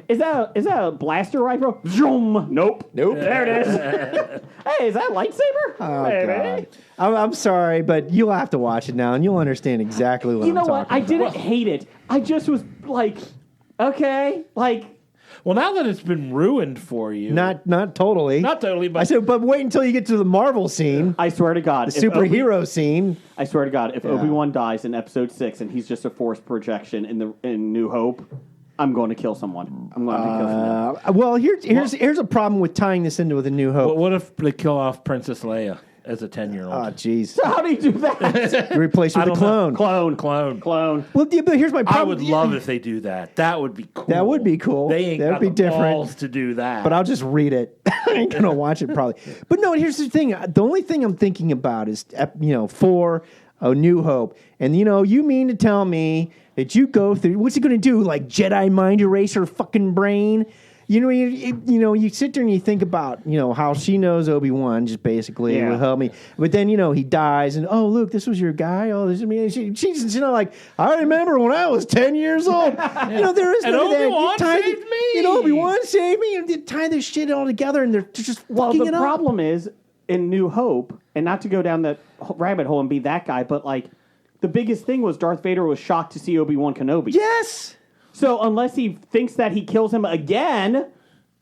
Is that a blaster rifle? Zoom. Nope. There it is. Hey, is that a lightsaber? Oh, God. I'm sorry, but you'll have to watch it now, and you'll understand exactly what I'm talking about. I didn't hate it. I just was like, okay, like... Well, now that it's been ruined for you. Not totally. Not totally, but... I said, but wait until you get to the Marvel scene. I swear to God. The superhero scene. I swear to God, if Obi-Wan dies in Episode 6 and he's just a Force projection in New Hope... I'm going to kill someone. I'm going to kill someone. Well, here's a problem with tying this into with A New Hope. But what if they kill off Princess Leia as a 10-year-old? Oh, jeez. So how do you do that? You replace her with a clone. Clone. Well, yeah, but here's my problem. I would love if they do that. That would be cool. That would be cool. They ain't That'd got be the different. balls to do that. But I'll just read it. I ain't going to watch it probably. But no, here's the thing. The only thing I'm thinking about is, for A New Hope. And, you mean to tell me that you go through, what's he going to do? Like Jedi mind erase her fucking brain? You sit there and you think about, how she knows Obi-Wan just basically will help me. But then, he dies and, oh, look, this was your guy. Oh, this is me. She's, like, I remember when I was 10 years old. There is and Obi-Wan saved me. Obi-Wan saved me. And they tie this shit all together and they're just fucking it up. The problem is, in New Hope, and not to go down that rabbit hole and be that guy, but like, the biggest thing was Darth Vader was shocked to see Obi-Wan Kenobi. Yes. So unless he thinks that he kills him again,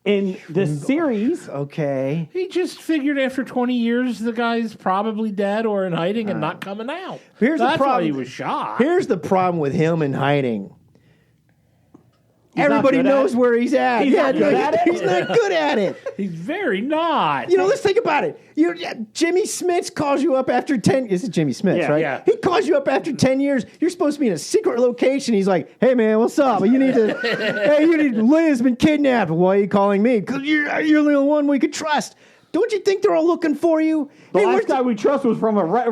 in this series, Okay. He just figured after 20 years the guy's probably dead or in hiding and not coming out. Here's the That's why problem. he was shocked. Here's the problem with him in hiding. not Everybody good at knows it? where he's at. He's not good at it? He's not good at it. He's very not. You know, let's think about it. Jimmy Smits calls you up after 10. This is Jimmy Smits, Yeah, right? yeah. He calls you up after 10 years. You're supposed to be in a secret location. He's like, "Hey man, what's up? You need to. Leia's been kidnapped. Why are you calling me? Because you're the only one we could trust. Don't you think they're all looking for you? the Hey, last where's guy we trust was from a red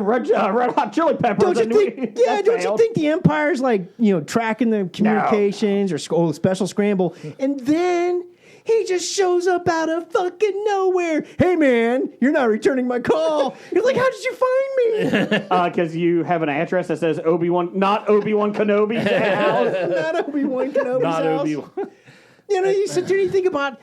hot chili pepper. Don't you think? Yeah, don't you think the Empire's like tracking the communications or special scramble, and then he just shows up out of fucking nowhere. Hey man, you're not returning my call. You're like, how did you find me? Because you have an address that says Obi-Wan, not Obi-Wan Kenobi's house. Not Obi-Wan Kenobi's Not house. Obi-Wan. You sit there and you think about.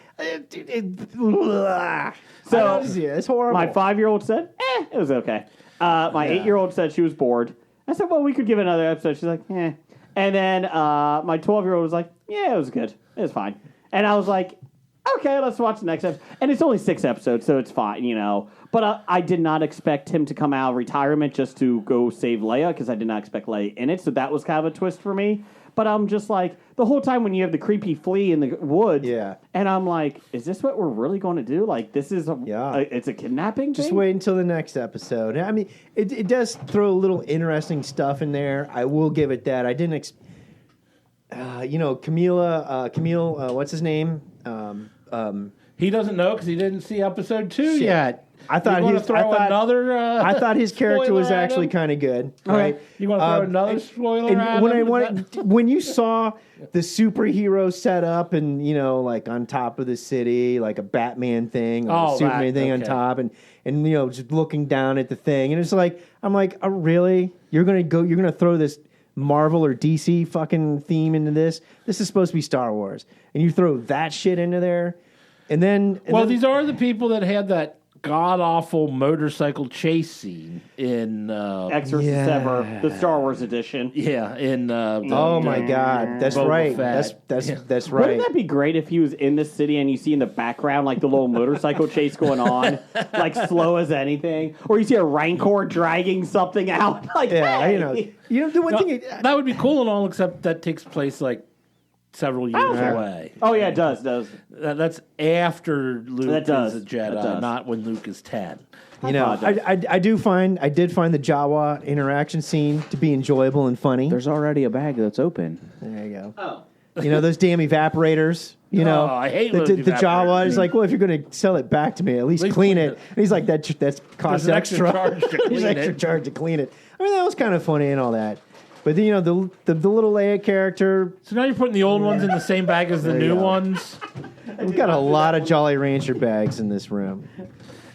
So, it's horrible. My 5-year-old said, it was okay. My 8-year-old said she was bored. I said, well, we could give it another episode. She's like, eh. And then my 12-year-old was like, yeah, it was good. It was fine. And I was like, okay, let's watch the next episode. And it's only 6 episodes, so it's fine, But I did not expect him to come out of retirement just to go save Leia, because I did not expect Leia in it. So that was kind of a twist for me. But I'm just like, the whole time when you have the creepy flea in the woods, and I'm like, is this what we're really going to do? Like, this is it's a kidnapping Just thing? wait until the next episode. I mean, it does throw a little interesting stuff in there. I will give it that. I didn't, Camille, what's his name? He doesn't know because he didn't see episode 2 yet. I thought you want to throw another. I thought his character was spoiler at actually him? kind of good. Right? You want to throw another spoiler at him? When you saw the superhero set up and like on top of the city, like a Batman thing or a Superman thing on top, and just looking down at the thing, and it's like I'm like, oh, really? You're gonna throw this Marvel or DC fucking theme into this? This is supposed to be Star Wars, and you throw that shit into there, and then these are the people that had that god-awful motorcycle chase scene in Exorcist Ever, the Star Wars edition. oh my god, that's Boba right. Fett. That's right. Wouldn't that be great if he was in the city and you see in the background like the little motorcycle chase going on, like slow as anything, or you see a Rancor dragging something out? Like, hey. The one thing. that would be cool and all, except that takes place like several years away. Oh yeah, it does. That's after Luke is a Jedi, That does. not when Luke is 10. I did find the Jawa interaction scene to be enjoyable and funny. There's already a bag that's open. There you go. Oh. Those damn evaporators. I hate the those Jawa evaporators. is like, well, if you're going to sell it back to me, at least clean it. And he's like, that's costs There's an extra. extra charge to There's clean an extra it. charge to clean it. I mean, that was kind of funny and all that. But the little Leia character, So now you're putting the old ones in the same bag as the There you new go. ones. we've got a lot of Jolly Rancher bags in this room.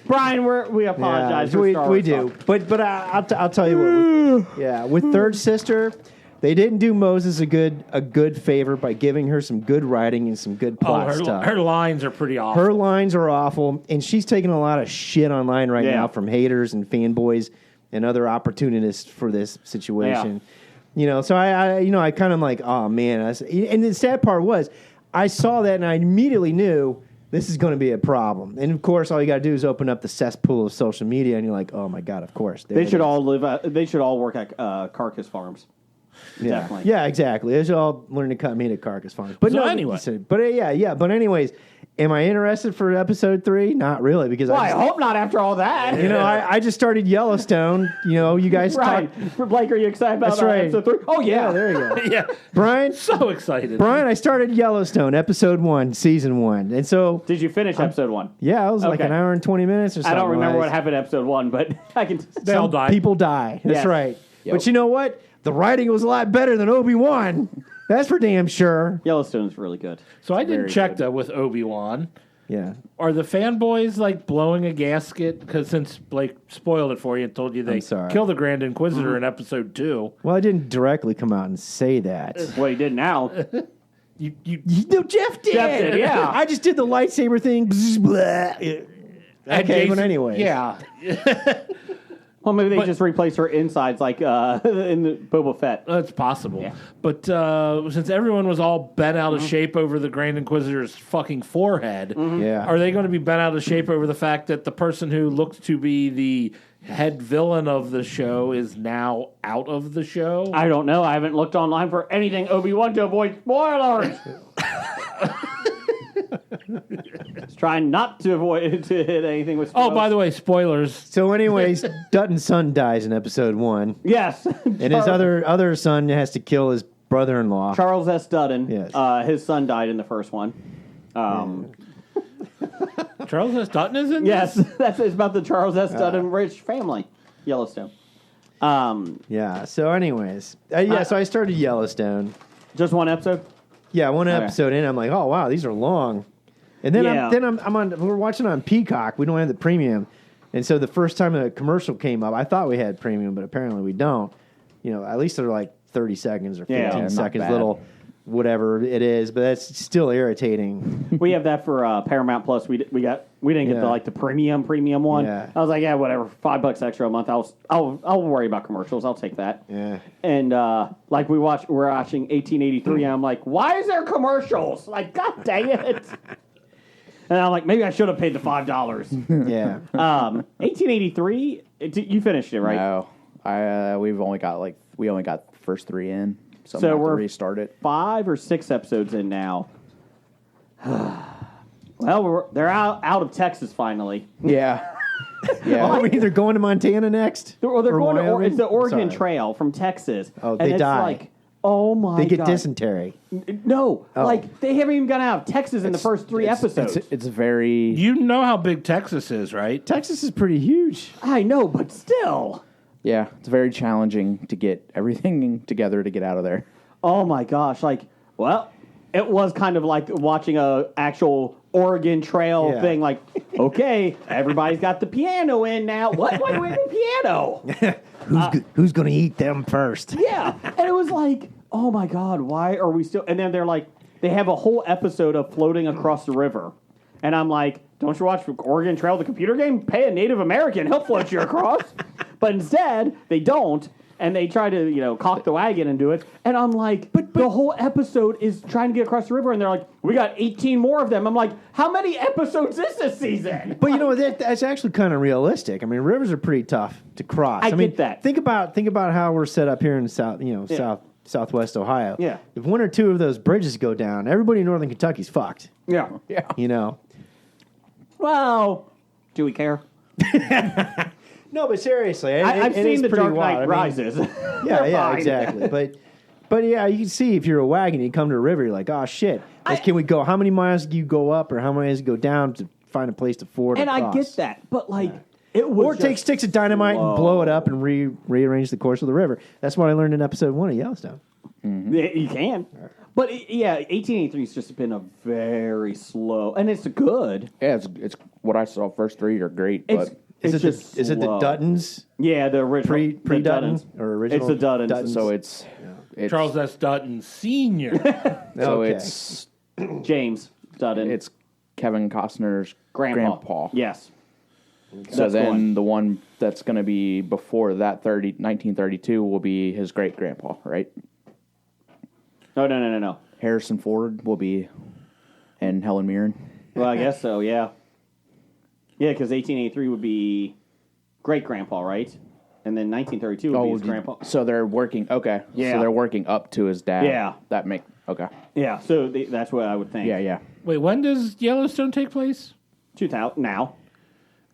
Brian, we apologize. for Star we Wars do. talk. But I'll tell you what. With Third Sister, they didn't do Moses a good favor by giving her some good writing and some good plot stuff. Her lines are pretty awful. Her lines are awful, and she's taking a lot of shit online right now from haters and fanboys and other opportunists for this situation. So I kind of like, oh man. And the sad part was, I saw that and I immediately knew this is going to be a problem. And of course, all you got to do is open up the cesspool of social media, and you're like, oh my god, of course. They should all they should all work at Carcass Farms. Yeah. Definitely. Yeah, exactly. They should all learn to cut meat at Carcass Farms. But So no, anyway. But anyways, am I interested for episode 3? Not really, because Well, I hope not after all that. I just started Yellowstone. You guys Right. talk. Blake, are you excited about That's right. episode 3? Oh, yeah. There you go. yeah, Brian, so excited. I started Yellowstone, episode 1, season 1. And so, Did you finish episode 1? yeah, it was like Okay. an hour and 20 minutes or something. I don't remember like what happened in episode 1, but I can. They all died. People die. That's Yes. right. Yep. But you know what? The writing was a lot better than Obi-Wan. That's for damn sure. Yellowstone's really good. So I didn't Very check good. that with Obi-Wan. Yeah. Are the fanboys like blowing a gasket? Because since Blake spoiled it for you and told you they I'm sorry. killed the Grand Inquisitor in episode 2. Well, I didn't directly come out and say that. Well, you did now. You No, Jeff did. Jeff did, yeah. I just did the lightsaber thing. Bzz, blah. Okay, but anyways. Yeah. Well, maybe they just replaced her insides like in the Boba Fett. That's possible. Yeah. But since everyone was all bent out of shape over the Grand Inquisitor's fucking forehead, Yeah. are they going to be bent out of shape over the fact that the person who looked to be the head villain of the show is now out of the show? I don't know. I haven't looked online for anything Obi-Wan to avoid spoilers. Just trying not to avoid to hit anything with spoilers. Oh, by the way, spoilers. So, anyways, Dutton's son dies in episode 1. Yes. And his other son has to kill his brother-in-law. Charles S. Dutton. Yes. His son died in the first one. Charles S. Dutton is in Yes, this? it's about the Charles S. Dutton rich family. Yellowstone. Yeah. So, anyways, so I started Yellowstone. Just one episode? Yeah, one episode in, I'm like, oh wow, these are long. And then I'm on. We're watching on Peacock. We don't have the premium, and so the first time a commercial came up, I thought we had premium, but apparently we don't. You know, at least they're like 30 seconds or 15 seconds, little whatever it is, but that's still irritating. We have that for Paramount Plus. We didn't get the premium one. Yeah. I was like, yeah, whatever, $5 extra a month. I'll worry about commercials. I'll take that. Yeah. And like we're watching 1883, and I'm like, why is there commercials? Like, god dang it! And I'm like, maybe I should have paid the $5. Yeah. 1883. You finished it, right? No, we only got the first 3 in. So we're to restart it. 5 or 6 episodes in now. Well, they're out of Texas finally. Yeah. Yeah. Oh, they're going to Montana next. They're Or going to Wyoming? it's the Oregon Sorry. Trail from Texas. Oh, and they it's die. Like, oh my! They get God. dysentery. No, Oh. like they haven't even gone out of Texas in the first 3 episodes. It's very. You know how big Texas is, right? Texas is pretty huge. I know, but still. Yeah, it's very challenging to get everything together to get out of there. Oh my gosh! Like, well, it was kind of like watching a actual Oregon Trail Yeah. thing. Like, okay, everybody's got the piano in now. What? Why do we have a piano? Who's going to eat them first? Yeah, and it was like, oh my God, why are we still? And then they're like, they have a whole episode of floating across the river, and I'm like, don't you watch Oregon Trail, the computer game? Pay a Native American, he'll float you across. But instead, they don't, and they try to, cock the wagon and do it. And I'm like, but the whole episode is trying to get across the river, and they're like, we got 18 more of them. I'm like, how many episodes is this season? But that's actually kind of realistic. I mean, rivers are pretty tough to cross. I mean, get that. Think about how we're set up here in Southwest Ohio. Yeah. If 1 or 2 of those bridges go down, everybody in northern Kentucky's fucked. Yeah. Yeah. Well, do we care? No, but seriously, I've seen the Dark wild. Knight Rises. Yeah, exactly. But yeah, you can see if you're a wagon, you come to a river, you're like, oh shit, can we go? How many miles do you go up, or how many miles do you go down to find a place to ford? And I get that, but it was. Or take sticks of dynamite and blow it up and rearrange the course of the river. That's what I learned in episode 1 of Yellowstone. Mm-hmm. You can. But 1883 has just been a very slow, and it's good. Yeah, it's what I saw. First 3 are great, but Is it the slow. Duttons? Yeah, the original Pre the Dutton Duttons. or original? It's the Duttons. so it's Charles S. Dutton Sr. So Okay. it's James Dutton. it's Kevin Costner's grandpa. Yes. So That's then the one that's going to be before that 1932 will be his great grandpa, right? No. Harrison Ford will be, and Helen Mirren. Well, I guess so. Yeah. Yeah, because 1883 would be great grandpa, right? And then 1932 would be his grandpa. So they're working. Okay. Yeah. So they're working up to his dad. Yeah. That make okay. Yeah. So that's what I would think. Yeah. Wait, when does Yellowstone take place? 2000 now.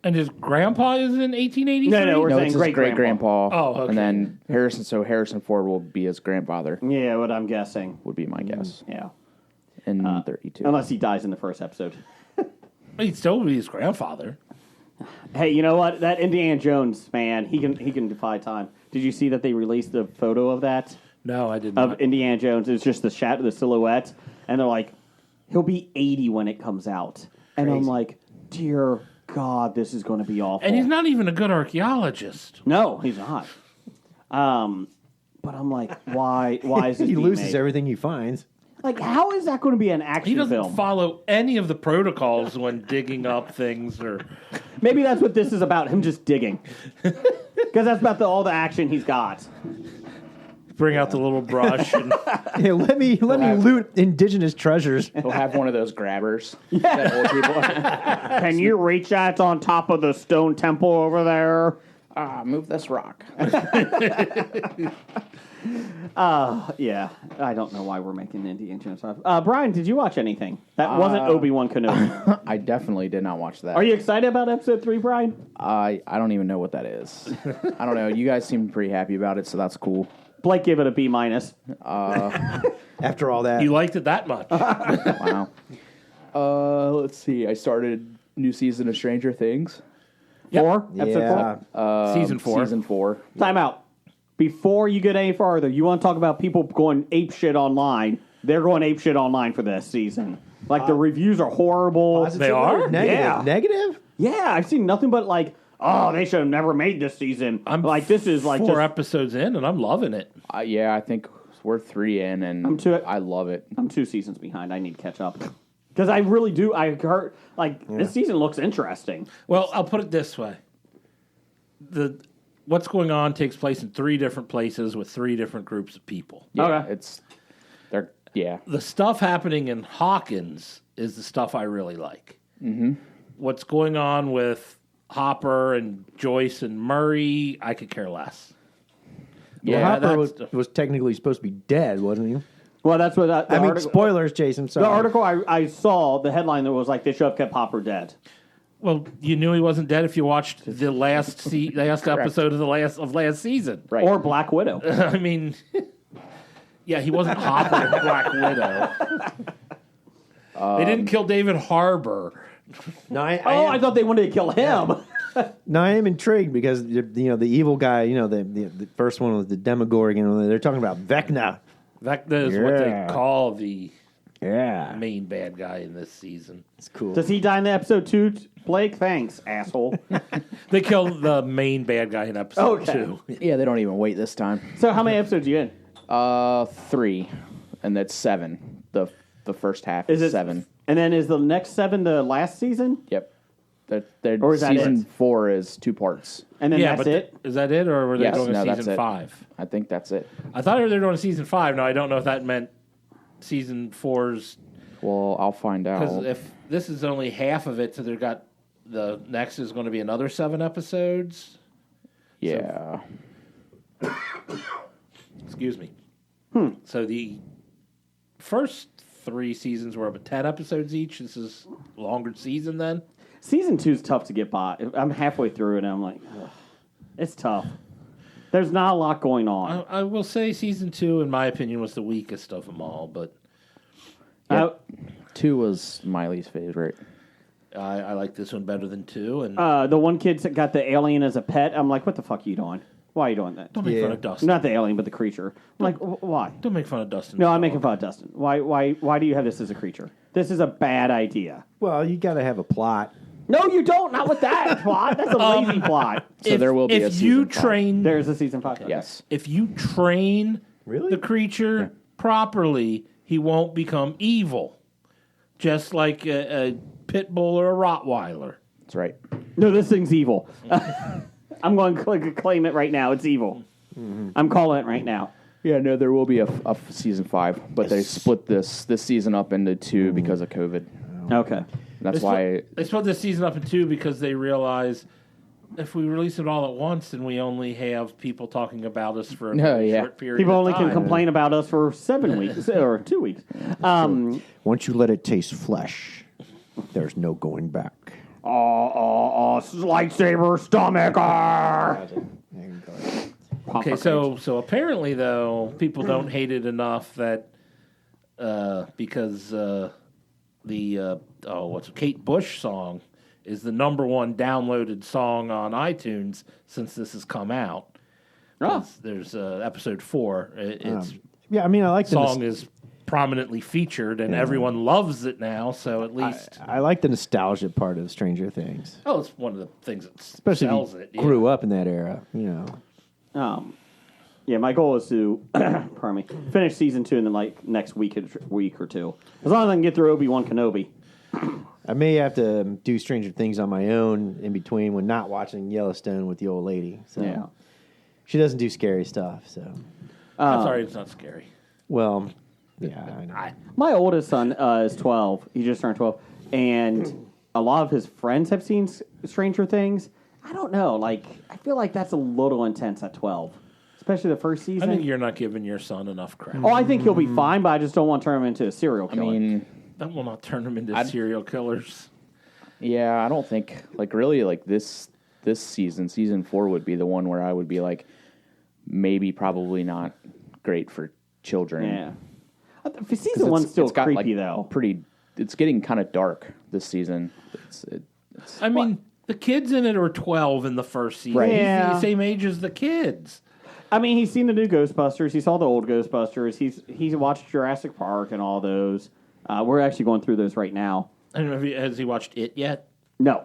And his grandpa is in 1883? No, we're No, saying it's his great grandpa. Oh, okay. And then Harrison Ford will be his grandfather. Yeah, what I'm guessing. Would be my guess. Yeah. In 32. Unless he dies in the first episode. He'd still be his grandfather. Hey, you know what? That Indiana Jones man, he can defy time. Did you see that they released a photo of that? No, I did not. Of Indiana Jones. It's just the shadow, the silhouette, and they're like, he'll be 80 when it comes out. And I'm like, dear God, this is going to be awful. And he's not even a good archaeologist. No, he's not. But I'm like, why is this He being loses made? everything he finds. Like, how is that going to be an action He doesn't film? follow any of the protocols when digging up things or... Maybe that's what this is about, him just digging. Because that's about all the action he's got. Bring out the little brush. And Yeah, let me loot indigenous treasures. He'll have one of those grabbers that old people have. Can you reach that on top of the stone temple over there? Move this rock. Yeah, I don't know why we're making Indiana Jones stuff. Brian, did you watch anything? That wasn't Obi-Wan Kenobi. I definitely did not watch that. Are you excited about episode 3, Brian? I don't even know what that is. I don't know. You guys seem pretty happy about it, so that's cool. Blake gave it a B-. After all that, you liked it that much. Wow. Let's see. I started new season of Stranger Things. Yep. 4? Episode 4? Season 4. Season 4. Time out. Before you get any farther, you want to talk about people going apeshit online. They're going apeshit online for this season. Like, the reviews are horrible. They are? negative. Yeah. Negative. Yeah, I've seen nothing but like, oh, they should have never made this season. I'm like, this is like 4 just, episodes in, and I'm loving it. Yeah, I think we're 3 in, and I love it. I'm 2 seasons behind. I need to catch up. Because I really do. I heard, like, this season looks interesting. Well, I'll put it this way. What's going on takes place in 3 different places with 3 different groups of people. Yeah, Okay. The stuff happening in Hawkins is the stuff I really like. Mm-hmm. What's going on with Hopper and Joyce and Murray, I could care less. Yeah, Hopper was technically supposed to be dead, wasn't he? Well, that's what I mean, spoilers, Jason. Sorry. The article I saw, the headline that was like, they should have kept Hopper dead. Well, you knew he wasn't dead if you watched the last episode of last season, Right. Or Black Widow. I mean, yeah, he wasn't Hopper in Black Widow. They didn't kill David Harbour. No, I thought they wanted to kill him. No, I am intrigued because the evil guy, the first one was the Demogorgon. They're talking about Vecna. That is what they call the Yeah, main bad guy in this season. it's cool. Does he die in the episode 2, Blake? Thanks, asshole. They kill the main bad guy in episode 2. Yeah, they don't even wait this time. So how many episodes are you in? 3, and that's 7. The first half Is is it 7. And then is the next 7 the last season? Yep. Or is that season it? 4 is 2 parts. And then Yeah, that's but it? is that it, or were they Yes, doing no, a that's season it. 5? I think that's it. I thought they were doing season 5. Now I don't know if that meant season 4's. Well, I'll find Because out. if this is only half of it, so they've got the next is going to be another 7 episodes. Yeah. Excuse me. So the first 3 seasons were about 10 episodes each. This is a longer season then. Season 2 is tough to get by. I'm halfway through it, and I'm like, ugh, it's tough. There's not a lot going on. I will say season 2, in my opinion, was the weakest of them all, but 2 was my least favorite. I like this one better than 2. And The one kid that got the alien as a pet, I'm like, what the fuck are you doing? Why are you doing that? don't make fun of Dustin. Not the alien, but the creature. I'm like, why? Don't make fun of Dustin. No, I'm making fun of Dustin. Why do you have this as a creature? This is a bad idea. Well, you got to have a plot. No, you don't. Not with that plot. That's a lazy plot. So there will be a If season you 5. train, There's a season 5. Yes. if you train the creature properly, he won't become evil. Just like a pit bull or a Rottweiler. That's right. No, this thing's evil. I'm going to claim it right now. It's evil. I'm calling it right now. Yeah, no, there will be a season 5, but they split this season up into 2 because of COVID. Okay. That's why. They split this season up in 2 because they realize if we release it all at once, then we only have people talking about us for a very short period. People of only time. can complain about us for 7 weeks or 2 weeks. Once you let it taste flesh, there's no going back. Lightsaber stomach. Okay, so apparently though, people don't hate it enough that because what's Kate Bush song is the #1 downloaded song on iTunes since this has come out. There's episode 4. It's Yeah, I mean, I like the song is prominently featured and everyone loves it now. So at least I like the nostalgia part of Stranger Things, it's one of the things that especially sells if it. you grew up in that era. Yeah, my goal is to pardon me, finish season 2 in the next week or 2. As long as I can get through Obi-Wan Kenobi. I may have to do Stranger Things on my own in between when not watching Yellowstone with the old lady. So. Yeah. She doesn't do scary stuff. So, I'm sorry, it's not scary. well, yeah, I know. My oldest son is 12. He just turned 12. And a lot of his friends have seen Stranger Things. I don't know. Like, I feel like that's a little intense at 12. Especially the first season. I think you're not giving your son enough credit. Oh, I think he'll be fine, but I just don't want to turn him into a serial I killer. mean, That will not turn them into serial killers. yeah, I don't think really this season 4 would be the one where I would be like, maybe probably not great for children. Yeah. Season 1's still got, creepy, though. It's getting kind of dark this season. I mean, the kids in it are 12 in the first season. Right. He's Yeah. the same age as the kids. I mean, he's seen the new Ghostbusters. He saw the old Ghostbusters. He's watched Jurassic Park and all those. We're actually going through those right now. I don't know has he watched it yet? No.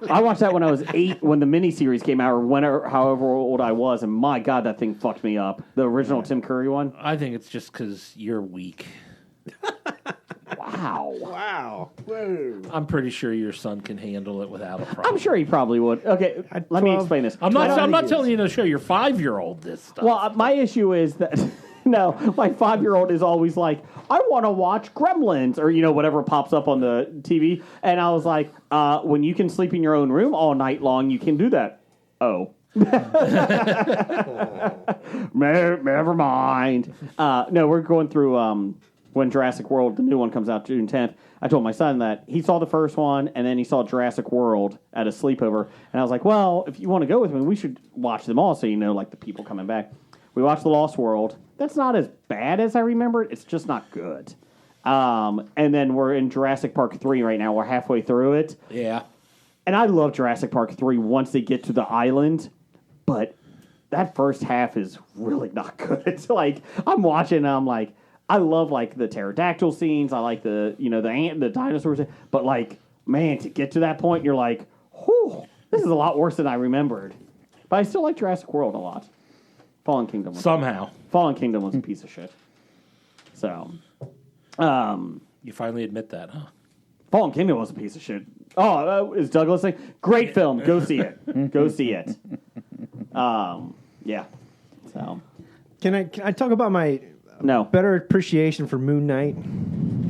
I watched that when I was 8, when the miniseries came out, or however old I was, and my God, that thing fucked me up. The original Tim Curry one. I think it's just because you're weak. Wow. Wow. Whoa. I'm pretty sure your son can handle it without a problem. I'm sure he probably would. Okay, let me explain this. I'm not telling you to show your 5-year-old this stuff. Well, my issue is that no, my 5-year-old is always like, I want to watch Gremlins or whatever pops up on the TV, and I was like, when you can sleep in your own room all night long, you can do that. Oh. Never mind. No, we're going through when Jurassic World, the new one, comes out June 10th. I told my son that he saw the first one, and then he saw Jurassic World at a sleepover. And I was like, well, if you want to go with me, we should watch them all so like the people coming back. We watched The Lost World. That's not as bad as I remember it. It's just not good. And then we're in Jurassic Park 3 right now. We're halfway through it. Yeah. And I love Jurassic Park 3 once they get to the island. But that first half is really not good. It's like, I'm watching and I'm like, I love the pterodactyl scenes. I like the the dinosaurs. But man, to get to that point, you're like, whew, this is a lot worse than I remembered. But I still like Jurassic World a lot. Fallen Kingdom. Fallen Kingdom was a piece of shit. So, You finally admit that, huh? Fallen Kingdom was a piece of shit. Oh, is Doug listening? Great film. Go see it. Go see it. Yeah. So, Can I talk about my no. better appreciation for Moon Knight?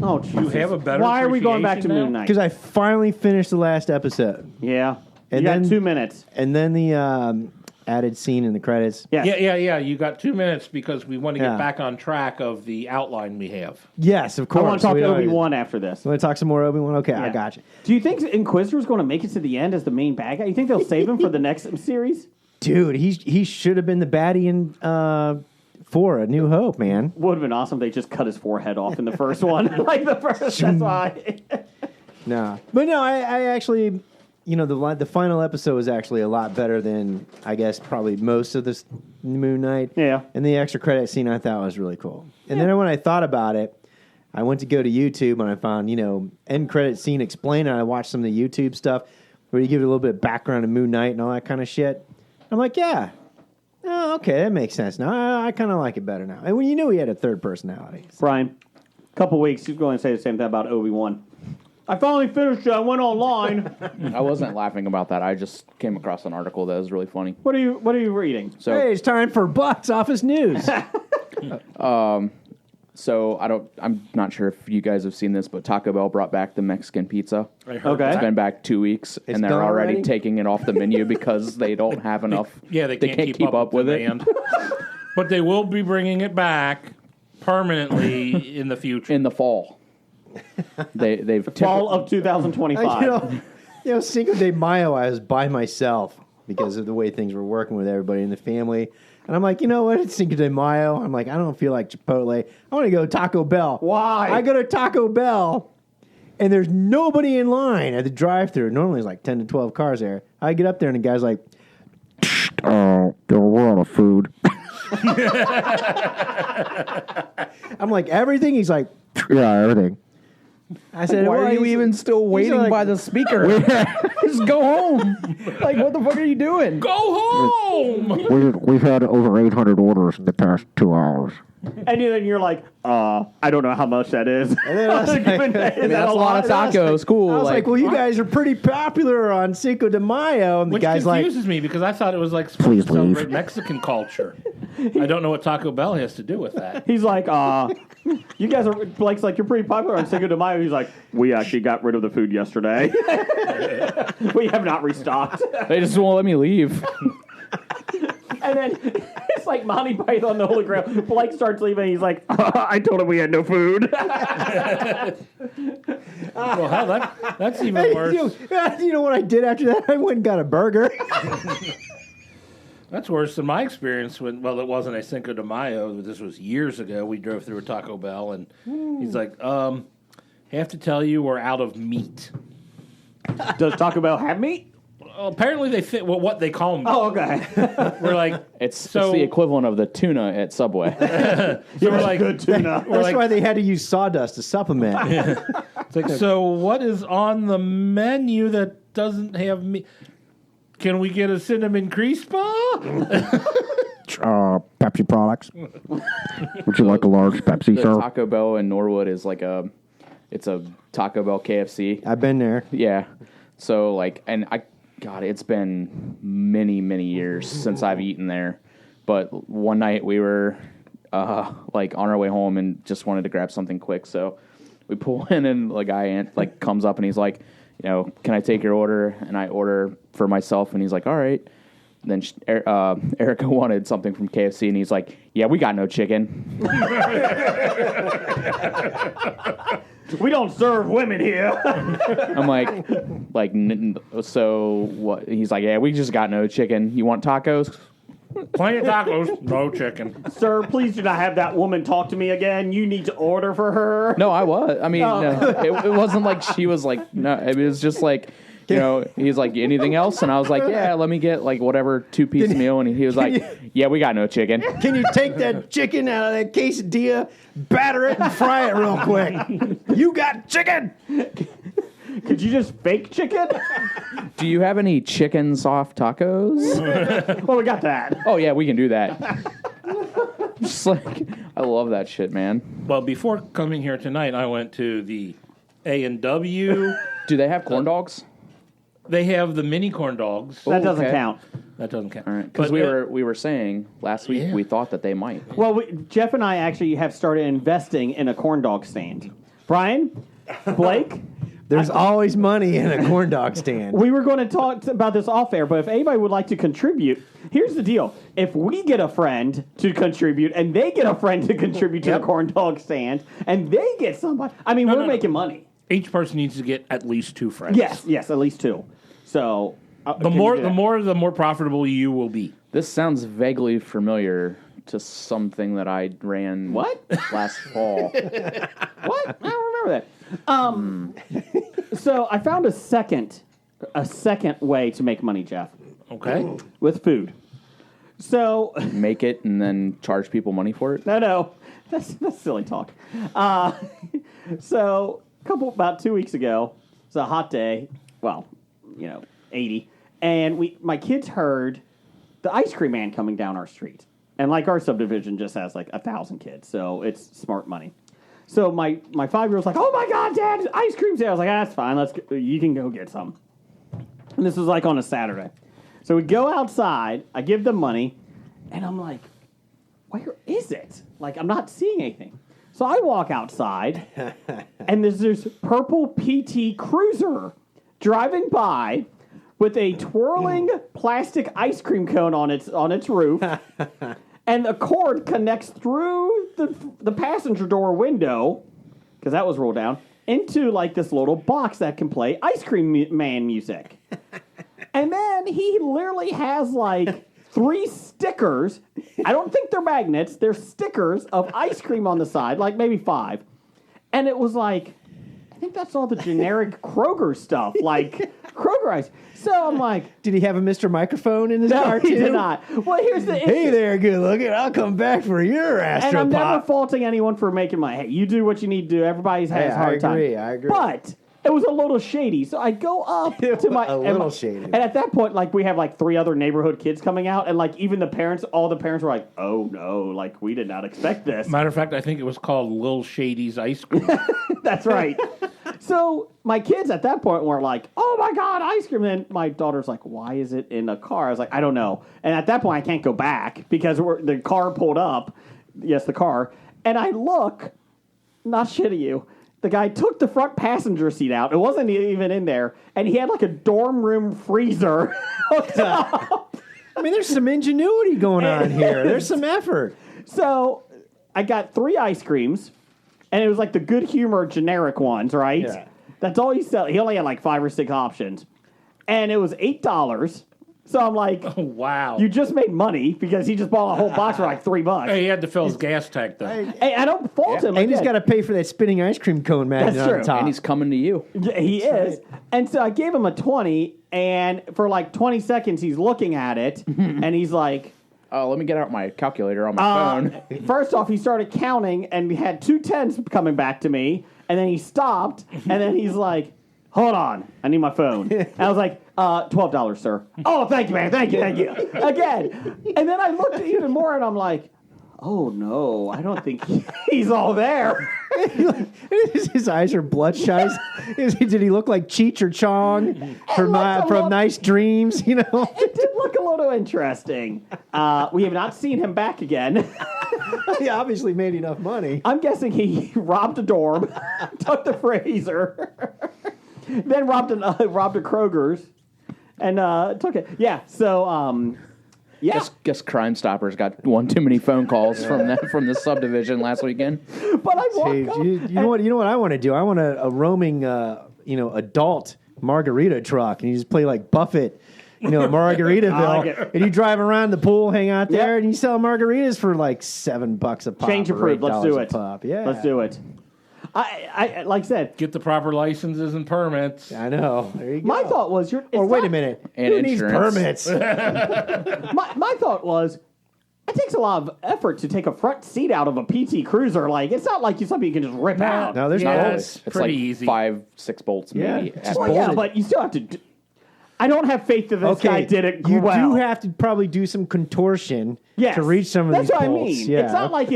Oh, Jesus. You have a better Why are we going back to appreciation Moon now? Knight? Because I finally finished the last episode. Yeah. And you got then- 2 minutes. And then the added scene in the credits. Yes. Yeah. You got 2 minutes because we want to get Yeah. back on track of the outline we have. Yes, of I course. want to talk We always- Obi-Wan after this. Want to talk some more Obi-Wan? Okay, I Yeah. got you. Do you think Inquisitor's going to make it to the end as the main bad guy? You think they'll save him for the next series? Dude, he should have been the baddie in for A New Hope, man. Would have been awesome if they just cut his forehead off in the first one. That's why. No. But no, I actually, the final episode was actually a lot better than, I guess, probably most of this Moon Knight. Yeah. And the extra credit scene I thought was really cool. And then when I thought about it, I went to go to YouTube and I found, end credit scene explained, and I watched some of the YouTube stuff where you give it a little bit of background of Moon Knight and all that kind of shit. I'm like, yeah. Oh, okay, that makes sense now. I kind of like it better now. And when you knew he had a third personality. Brian, a couple weeks, he's going to say the same thing about Obi-Wan. I finally finished it. I went online. I wasn't laughing about that. I just came across an article that was really funny. What are you reading? So, Hey, it's time for box office news. I'm not sure if you guys have seen this, but Taco Bell brought back the Mexican pizza. I heard Okay. It's that. been back 2 weeks, and they're gone already already? taking it off the menu because they don't have enough. Yeah, they can't keep up with it. But they will be bringing it back permanently in the future. In the fall. They've Fall of 2025. Cinco de Mayo, I was by myself because of the way things were working with everybody in the family. And I'm like, you know what? It's Cinco de Mayo. I'm like, I don't feel like Chipotle. I want to go to Taco Bell. Why? I go to Taco Bell, and there's nobody in line at the drive-thru. Normally, there's like 10 to 12 cars there. I get up there, and the guy's like, we're out of food. I'm like, everything? He's like, yeah, everything. I said, Why are you even still waiting like- by the speaker? Just go home. Like, what the fuck are you doing? Go home! We've had over 800 orders in the past 2 hours. And then you're like, I don't know how much that is. And then I was like, That's a lot of tacos. Cool. I was like, well, you guys are pretty popular on Cinco de Mayo. And the Which guy's like, confuses me because I thought it was like supposed Please to celebrate leave. Mexican culture. I don't know what Taco Bell has to do with that. He's like, you guys are, Blake's like, you're pretty popular on Cinco de Mayo. He's like, we actually got rid of the food yesterday. We have not restocked. They just won't let me leave. And then it's like Monty Python the Holy Grail. Blake starts leaving. He's like, I told him we had no food. Well, hell, that's even worse. you know what I did after that? I went and got a burger. That's worse than my experience when, well, it wasn't a Cinco de Mayo. This was years ago. We drove through a Taco Bell, and he's like, have to tell you we're out of meat. Does Taco Bell have meat? Well, apparently they fit what they call meat. Oh, okay. We're like, It's the equivalent of the tuna at Subway. we're like, Good tuna. That's why they had to use sawdust to supplement. it's like, so what is on the menu that doesn't have meat? Can we get a cinnamon crisp bar? Pepsi products. Would you like a large Pepsi, The sir? Taco Bell in Norwood is like it's a Taco Bell KFC. I've been there. Yeah. So like, and God, it's been many, many years since I've eaten there. But one night we were like on our way home and just wanted to grab something quick. So we pull in and the guy like comes up and he's like, can I take your order? And I order for myself and he's like, all right. And then Erica wanted something from KFC and he's like, yeah, we got no chicken. We don't serve women here. I'm like, so what? He's like, yeah, we just got no chicken. You want tacos? Plenty of tacos, no chicken. Sir, please do not have that woman talk to me again. You need to order for her. No, I was. I mean, no, it wasn't like she was like, no, it was just like, he's like, anything else? And I was like, yeah, let me get like whatever 2-piece meal. And he was like, yeah, we got no chicken. Can you take that chicken out of that quesadilla, batter it, and fry it real quick? You got chicken! Could you just fake chicken? Do you have any chicken soft tacos? Well, we got that. Oh, yeah, we can do that. Just like, I love that shit, man. Well, before coming here tonight, I went to the A&W. Do they have corn dogs? They have the mini corn dogs. That doesn't okay. count. That doesn't count. All right, because we were saying last week we thought that they might. Well, Jeff and I actually have started investing in a corn dog stand. Brian, Blake, There's always money in a corn dog stand. we were going to talk about this off air, but if anybody would like to contribute, here's the deal. If we get a friend to contribute and they get a friend to contribute to the corn dog stand and they get somebody, I mean, we're making money. Each person needs to get at least 2 friends. Yes, at least 2. So The more profitable you will be. This sounds vaguely familiar to something that I ran last fall. What? I don't remember that. So I found a second way to make money, Jeff, Okay. with food. So Make it and then charge people money for it? no, that's silly talk. So about 2 weeks ago, it was a hot day. Well, 80, and my kids heard the ice cream man coming down our street. And like our subdivision just has like 1,000 kids, so it's smart money. So my 5-year-old's like, "Oh my God, Dad, ice cream sale!" I was like, "That's fine. You can go get some." And this was like on a Saturday. So we go outside. I give them money, and I'm like, "Where is it? Like I'm not seeing anything." So I walk outside, and there's this purple PT Cruiser driving by with a twirling plastic ice cream cone on its roof. And the cord connects through the passenger door window, because that was rolled down, into like this little box that can play Ice Cream Man music. And then he literally has like 3 stickers. I don't think they're magnets. They're stickers of ice cream on the side, like maybe 5. And it was like, I think that's all the generic Kroger stuff, like Kroger ice. So I'm like, Did he have a Mr. Microphone in his no, car he too? did not. Well, here's the issue. Hey there, good looking. I'll come back for your And I'm never Astropop. faulting anyone for making money. Hey, you do what you need to do. Everybody has a hard time. I agree. But It was a little shady, so I go up to my... shady. And at that point, like, we have, like, 3 other neighborhood kids coming out, and, like, even all the parents were like, oh, no, like, we did not expect this. Matter of fact, I think it was called Lil Shady's Ice Cream. That's right. So my kids at that point were like, oh, my God, ice cream. And my daughter's like, why is it in a car? I was like, I don't know. And at that point, I can't go back because the car pulled up. Yes, the car. And I look, not shitting you, the guy took the front passenger seat out. It wasn't even in there. And he had like a dorm room freezer hooked up. I mean, there's some ingenuity going on here. There's some effort. So I got 3 ice creams. And it was like the good humor generic ones, right? Yeah. That's all he said. He only had like 5 or 6 options. And it was $8. So I'm like, Oh, wow. you just made money because he just bought a whole box for like $3. Hey, he had to fill his gas tank, though. Hey, I don't fault him. And he's again. got to pay for that spinning ice cream cone magnet That's on true. top. And he's coming to you. Yeah, he is. And so I gave him a 20, and for like 20 seconds he's looking at it, and he's like, Oh, let me get out my calculator on my phone. first off, he started counting, and we had 2 10s coming back to me, and then he stopped, and then he's like, hold on, I need my phone. And I was like, $12, sir. Oh, thank you, man, thank you. Again. And then I looked even more, and I'm like, oh, no, I don't think he's all there. His eyes are bloodshot. Did he look like Cheech or Chong from Nice Dreams? You know, It did look a little interesting. We have not seen him back again. he obviously made enough money. I'm guessing he robbed a dorm, took the freezer, then robbed a Kroger's, and took it. Yeah. So, yeah. Guess Crime Stoppers got one too many phone calls from the subdivision last weekend. But I walk Hey, up. you know what I want to do? I want a roaming, adult margarita truck, and you just play like Buffett, Margaritaville, I like it. and you drive around the pool, hang out there, Yep. and you sell margaritas for like $7 a pop. Change or approved. Let's do $8 a it. pop. Yeah, Let's do it. I like I said, Get the proper licenses and permits. I know. There you go. my thought was Wait a minute. And Who needs insurance. permits? My thought was, it takes a lot of effort to take a front seat out of a PT Cruiser. Like, it's not like something you can just rip out. No, there's Yeah, no. it's It's pretty like easy. 5-6 bolts maybe. Yeah, at just Well, most. yeah, but you still have to. I don't have faith that this guy did it You well. do have to probably do some contortion Yes. to reach some of That's these what bolts. I mean. Yeah. It's not like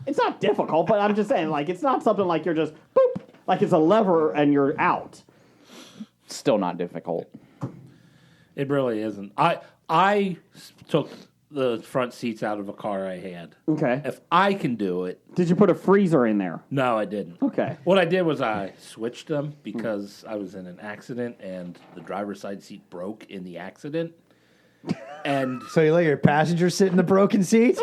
it's not difficult, but I'm just saying, like, it's not something like you're just boop, like it's a lever and you're out. Still not difficult. It really isn't. I took the front seats out of a car I had. Okay. If I can do it, Did you put a freezer in there? no, I didn't. Okay. What I did was I switched them because I was in an accident and the driver's side seat broke in the accident. And So you let your passenger sit in the broken seat?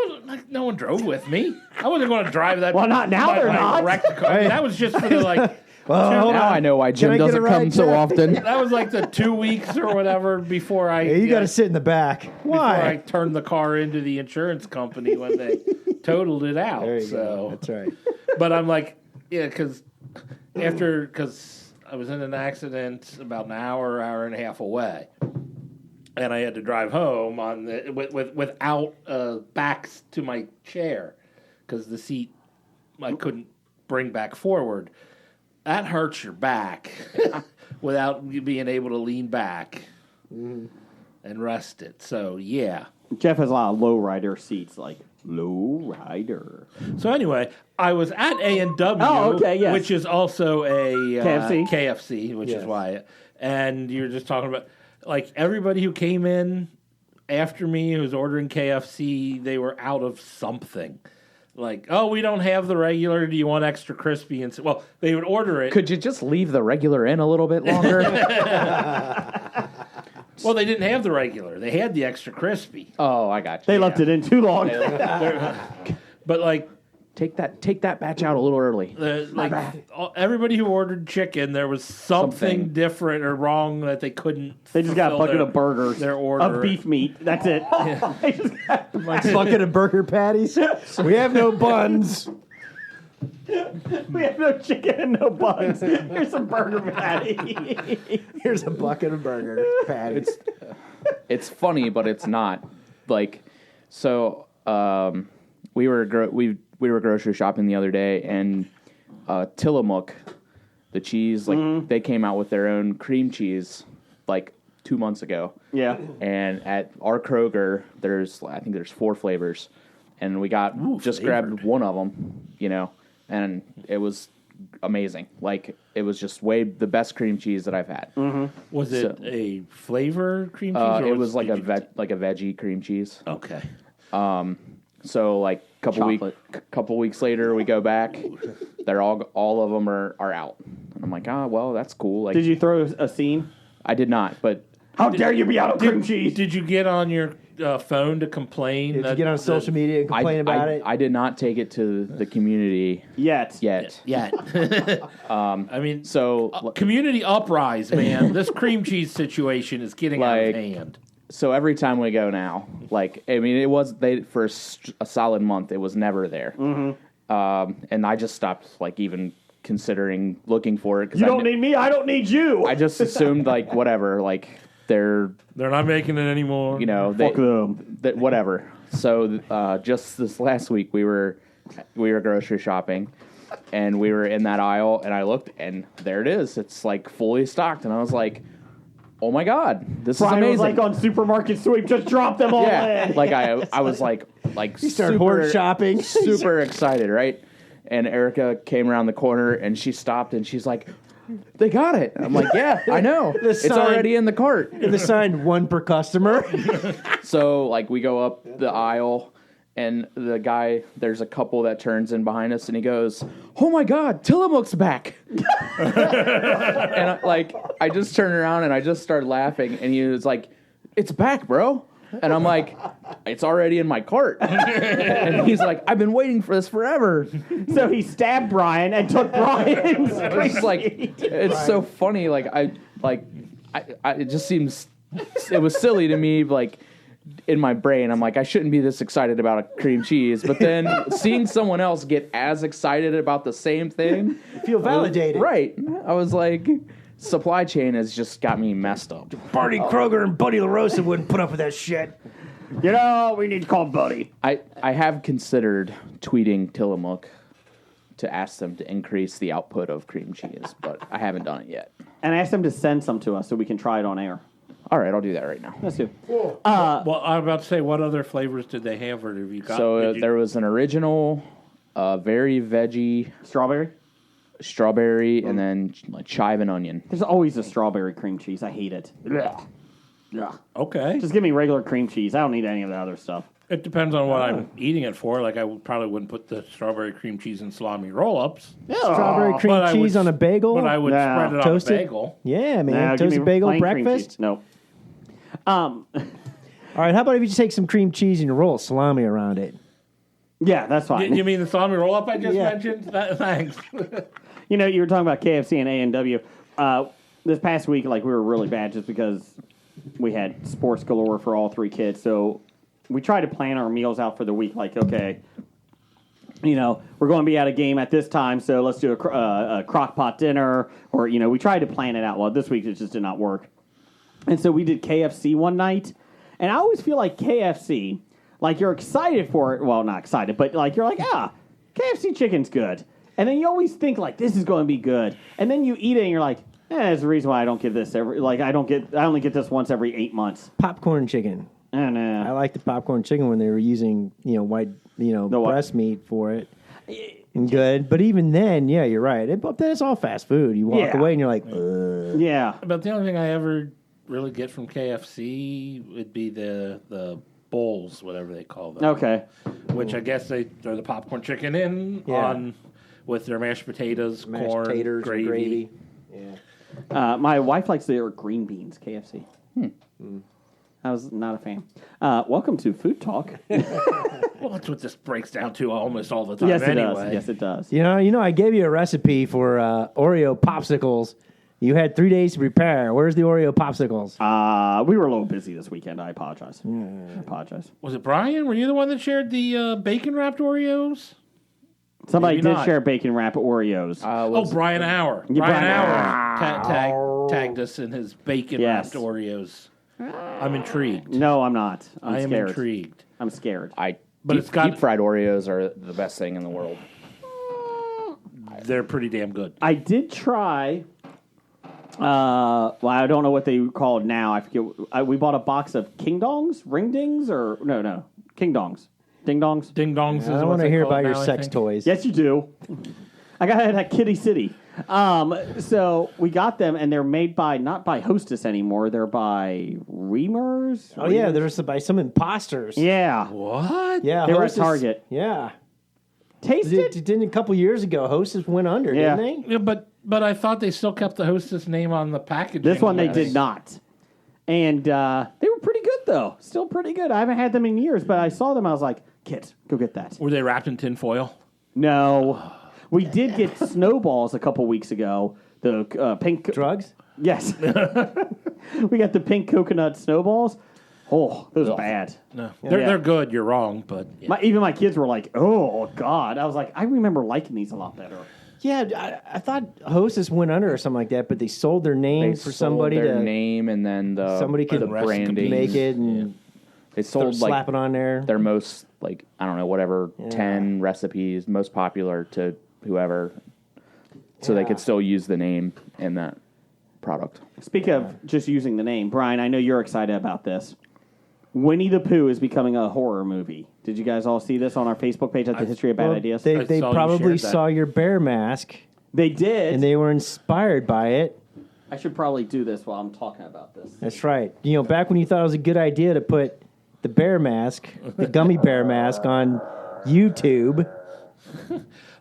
no one drove with me. I wasn't going to drive that. Well, not now, they're not. wrecked car. I mean, that was just for the Well, hold Now on. I know why Can I Jim get a doesn't ride, come so Jeff? often. that was like the 2 weeks or whatever before I. Yeah, you got to sit in the back. Before I Why? turned the car into the insurance company when they totaled it out. There you so go. That's right. But I'm like, yeah, because I was in an accident about an hour and a half away, and I had to drive home on without backs to my chair because the seat I couldn't bring back forward. That hurts your back without you being able to lean back and rest it. So yeah. Jeff has a lot of low rider seats, like low rider. So anyway, I was at A&W, Oh, okay, yes. which is also a KFC? KFC, which Yes. is why. And you were just talking about, like, everybody who came in after me who was ordering KFC, they were out of something. Like, oh, we don't have the regular. Do you want extra crispy? And so, well, they would order it. Could you just leave the regular in a little bit longer? Well, they didn't have the regular. They had the extra crispy. Oh, I got you. They left it in too long. But like, Take that batch out a little early. everybody who ordered chicken, there was something different or wrong that they couldn't. They just got a fulfill bucket their- of burgers, Their order of beef meat. That's it. They just got- Bucket of burger patties. We have no buns. we have no chicken and no buns. Here's some burger patty. Here's a bucket of burger patties. It's funny, but it's not. Like, so we were grocery shopping the other day, and Tillamook the cheese. Like they came out with their own cream cheese like 2 months ago. Yeah. And at our Kroger, I think there's 4 flavors, and we grabbed one of them, and it was amazing. Like it was just the best cream cheese that I've had. Was it a flavor cream cheese? Or It was like a veggie cream cheese. Okay. So like couple weeks later, we go back. They're all of them are out. And I'm like, well, that's cool. Like, Did you throw a scene? I did not, but How dare you be out of cream cheese? Did you get on your phone to complain? Did you get on social media and complain about it? I did not take it to the community Yet. Yeah. I mean, So community uprise, man. This cream cheese situation is getting out of Like- hand. So every time we go now, like, I mean, it was for a solid month, it was never there. And I just stopped, like, even considering looking for it. 'Cause You don't need me, I don't need you. I just assumed, like, whatever, like, they're, They're not making it anymore. Fuck them. whatever. So just this last week, we were grocery shopping, and we were in that aisle, and I looked, and there it is. It's, like, fully stocked, and I was like, oh my God, this Brian is amazing. was like on supermarket sweep, just drop them all Yeah, in. like I was like You start hoard shopping. super excited, right? And Erica came around the corner and she stopped and she's like, "They got it." And I'm like, "Yeah, I know. It's sign- already in the cart." The sign 1 per customer. So like we go up the aisle and the guy, there's a couple that turns in behind us and he goes, "Oh my God, Tillamook's back." And I just turned around and I just started laughing and he was like, "It's back, bro." And I'm like, "It's already in my cart." And he's like, "I've been waiting for this forever." So he stabbed Brian and took Brian's. It's like, it's so funny. Like it just seems, it was silly to me. Like in my brain, I'm like, I shouldn't be this excited about a cream cheese. But then seeing someone else get as excited about the same thing, Feel validated. right? I was like, supply chain has just got me messed up. Barney Kroger and Buddy LaRosa wouldn't put up with that shit. We need to call Buddy. I have considered tweeting Tillamook to ask them to increase the output of cream cheese, but I haven't done it yet. And ask them to send some to us so we can try it on air. All right, I'll do that right now. Let's do. Well, I'm about to say, what other flavors did they have, or have you got? So there was an original, very veggie, strawberry, and then like chive and onion. There's always a strawberry cream cheese. I hate it. Yeah. Okay. Just give me regular cream cheese. I don't need any of the other stuff. It depends on what I'm eating it for. Like, probably wouldn't put the strawberry cream cheese in salami roll-ups. Strawberry cream But I cheese would- on a bagel. But I would Nah. spread it Toasted? on a bagel. Yeah, man. Nah, give me Toasted bagel plain cream breakfast. cheese. Nope. All right, how about if you just take some cream cheese and you roll salami around it? Yeah, that's fine. You mean the salami roll-up I just Yeah. mentioned? Thanks. You were talking about KFC and A&W. This past week, we were really bad just because we had sports galore for all 3 kids. So we tried to plan our meals out for the week. Like, okay, we're going to be at a game at this time, so let's do a crock pot dinner. Or, we tried to plan it out. Well, this week it just did not work. And so we did KFC one night. And I always feel like KFC, you're excited for it. Well, not excited, but you're like, KFC chicken's good. And then you always think this is going to be good. And then you eat it and you're like, there's a reason why I don't get this I only get this once every 8 months. Popcorn chicken. I know. I like the popcorn chicken when they were using, white, breast meat for it. And good. But even then, yeah, you're right. But then it's all fast food. You walk Yeah. away and you're like, ugh. Yeah. But the only thing I ever really get from KFC would be the bowls, whatever they call them. Okay. Which I guess they throw the popcorn chicken in on with their mashed potatoes, corn, taters, gravy. Yeah. My wife likes their green beans, KFC. I was not a fan. Welcome to Food Talk. Well, that's what this breaks down to almost all the time Yes, it anyway. does. Yes, it does. I gave you a recipe for Oreo Popsicles. You had 3 days to prepare. Where's the Oreo Popsicles? We were a little busy this weekend. I apologize. I apologize. Was it Brian? Were you the one that shared the bacon-wrapped Oreos? Somebody Maybe did not. share bacon wrap Oreos. Brian Hour. Yeah, Brian Brian Hour tagged us in his bacon-wrapped Yes. Oreos. I'm intrigued. No, I'm not. I am scared. intrigued. I'm scared. But it's got- deep fried Oreos are the best thing in the world. they're pretty damn good. I did try. Well, I don't know what they call it now. I forget. We bought a box of King Dongs, Ring Dings, or no, King Dongs, Ding Dongs. Ding dongs. Is I what want to they hear call it about your now, I sex think. toys. Yes, you do. I got it at Kitty City. So we got them, and they're made by not by Hostess anymore. They're by Reamers. Oh yeah, there's by some imposters. Yeah. What? Yeah, They were at Hostess- Target. Yeah, Taste it. didn't a couple years ago Hostess went under, Yeah. didn't they? Yeah, but I thought they still kept the Hostess name on the packaging. This one they Yes. did not. And they were pretty good, though. Still pretty good. I haven't had them in years, but I saw them. I was like, kid, go get that. Were they wrapped in tinfoil? No. We did get snowballs a couple weeks ago. The pink... Drugs? Yes. We got the pink coconut snowballs. Oh, those are bad. No, Yeah. they're good. You're wrong, but yeah. Even my kids were like, oh, God. I was like, I remember liking these a lot better. Yeah, I thought Hostess went under or something like that, but they sold their name for somebody their to name, and then somebody could the branding. make it and They sold slap it on there. their most I don't know, whatever 10 recipes most popular to whoever, so they could still use the name in that product. Speaking of just using the name, Brian, I know you're excited about this. Winnie the Pooh is becoming a horror movie. Did you guys all see this on our Facebook page at the History of Bad Ideas? They I saw you probably shared that. saw your bear mask They did. and they were inspired by it. I should probably do this while I'm talking about this. That's right. You know, back when you thought it was a good idea to put the bear mask, the gummy bear mask, on YouTube,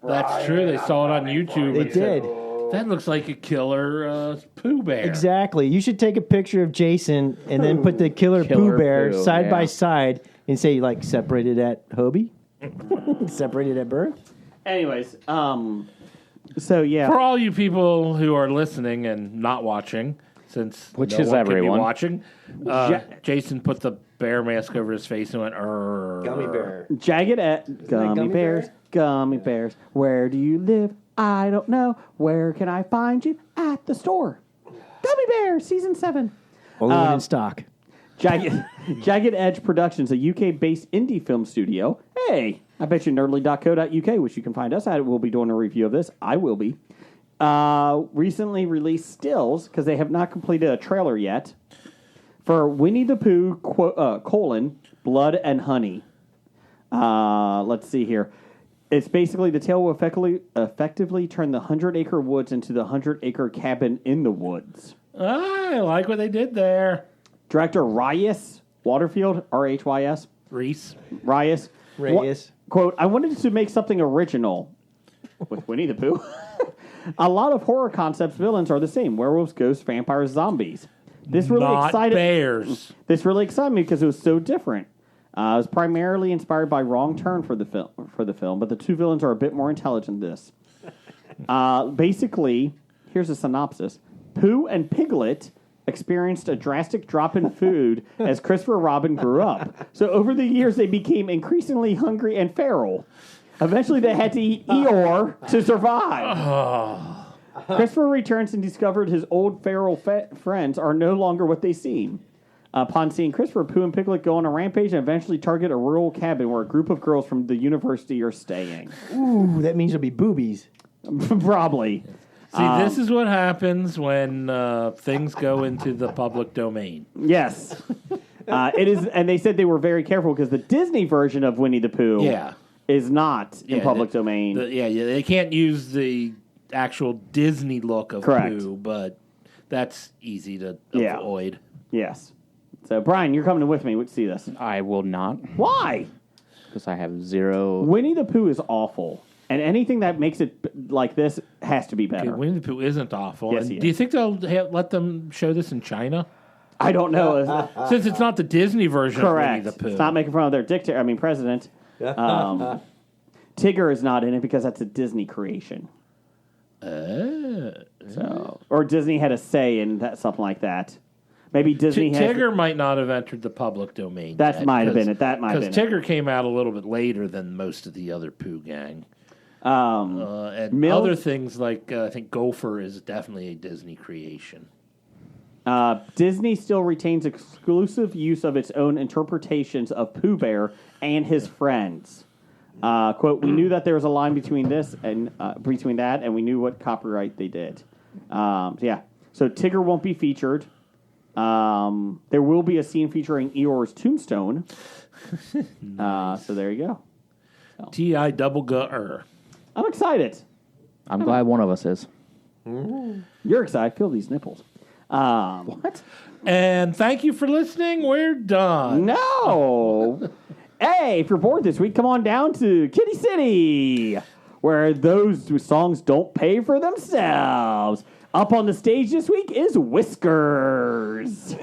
That's true. They saw it on YouTube. they and said, did. That looks like a killer Pooh Bear. Exactly. You should take a picture of Jason and then put the killer Killer Pooh Bear Pooh, side by yeah. side and say, like, separated at Hobie? Separated at birth? Anyways, so yeah. For all you people who are listening and not watching, since Which no is one can be everyone. watching, Jason put the bear mask over his face and went, "Arr." Gummy bear. Jagged gummy gummy bears, bear? gummy bears. Where do you live? I don't know. Where can I find you? At the store. Gummy Bear, Season 7. Only one in stock. Jagged Edge Productions, a UK-based indie film studio. Hey, I bet you nerdly.co.uk, which you can find us at. We'll be doing a review of this. I will be. Recently released stills, because they have not completed a trailer yet, for Winnie the Pooh, Blood and Honey. Let's see here. It's basically the tale will effectively turn the 100-acre woods into the 100-acre cabin in the woods. I like what they did there. Director Reyes Waterfield, R-H-Y-S. Reese. Reyes. Reyes. Quote, I wanted to make something original with Winnie the Pooh. A lot of horror concepts villains are the same. Werewolves, ghosts, vampires, zombies. This really Not excited bears. This really excited me because it was so different. It was primarily inspired by Wrong Turn for the film, but the two villains are a bit more intelligent than this. Basically, here's a synopsis. Pooh and Piglet experienced a drastic drop in food as Christopher Robin grew up. So over the years, they became increasingly hungry and feral. Eventually, they had to eat Eeyore to survive. Christopher returns and discovered his old feral friends are no longer what they seem. Upon seeing Christopher, Pooh and Piglet go on a rampage and eventually target a rural cabin where a group of girls from the university are staying. Ooh, that means there'll be boobies. Probably. See, this is what happens when things go into the public domain. Yes. It is, and they said they were very careful because the Disney version of Winnie the Pooh is not in public domain. They can't use the actual Disney look of Correct. Pooh, but that's easy to Yeah. avoid. Yes. So, Brian, you're coming with me to see this. I will not, Why? because I have zero. Winnie the Pooh is awful, and anything that makes it like this has to be Okay, better. Winnie the Pooh isn't awful. Yes, And he do you is. think they'll let them show this in China? I don't know. Since it's not the Disney version Correct. of Winnie the Pooh. It's not making fun of their president. Tigger is not in it because that's a Disney creation. Or Disney had a say in that, something like that. Maybe Disney has... Tigger might not have entered the public domain. That yet, might have because- been it. That might have Because been Tigger came out a little bit later than most of the other Pooh gang. it. And Mil- other things like, I think Gopher is definitely a Disney creation. Disney still retains exclusive use of its own interpretations of Pooh Bear and his friends. Quote, we knew that there was a line between this and between that, and we knew what copyright they did. Yeah. So Tigger won't be featured. There will be a scene featuring Eeyore's tombstone. So there you go. T.I. double G-er. I'm excited. I'm glad one of us is. You're excited. Feel these nipples. What? And thank you for listening. We're done. No. Hey, if you're bored this week, come on down to Kitty City, where those songs don't pay for themselves. Up on the stage this week is Whiskers.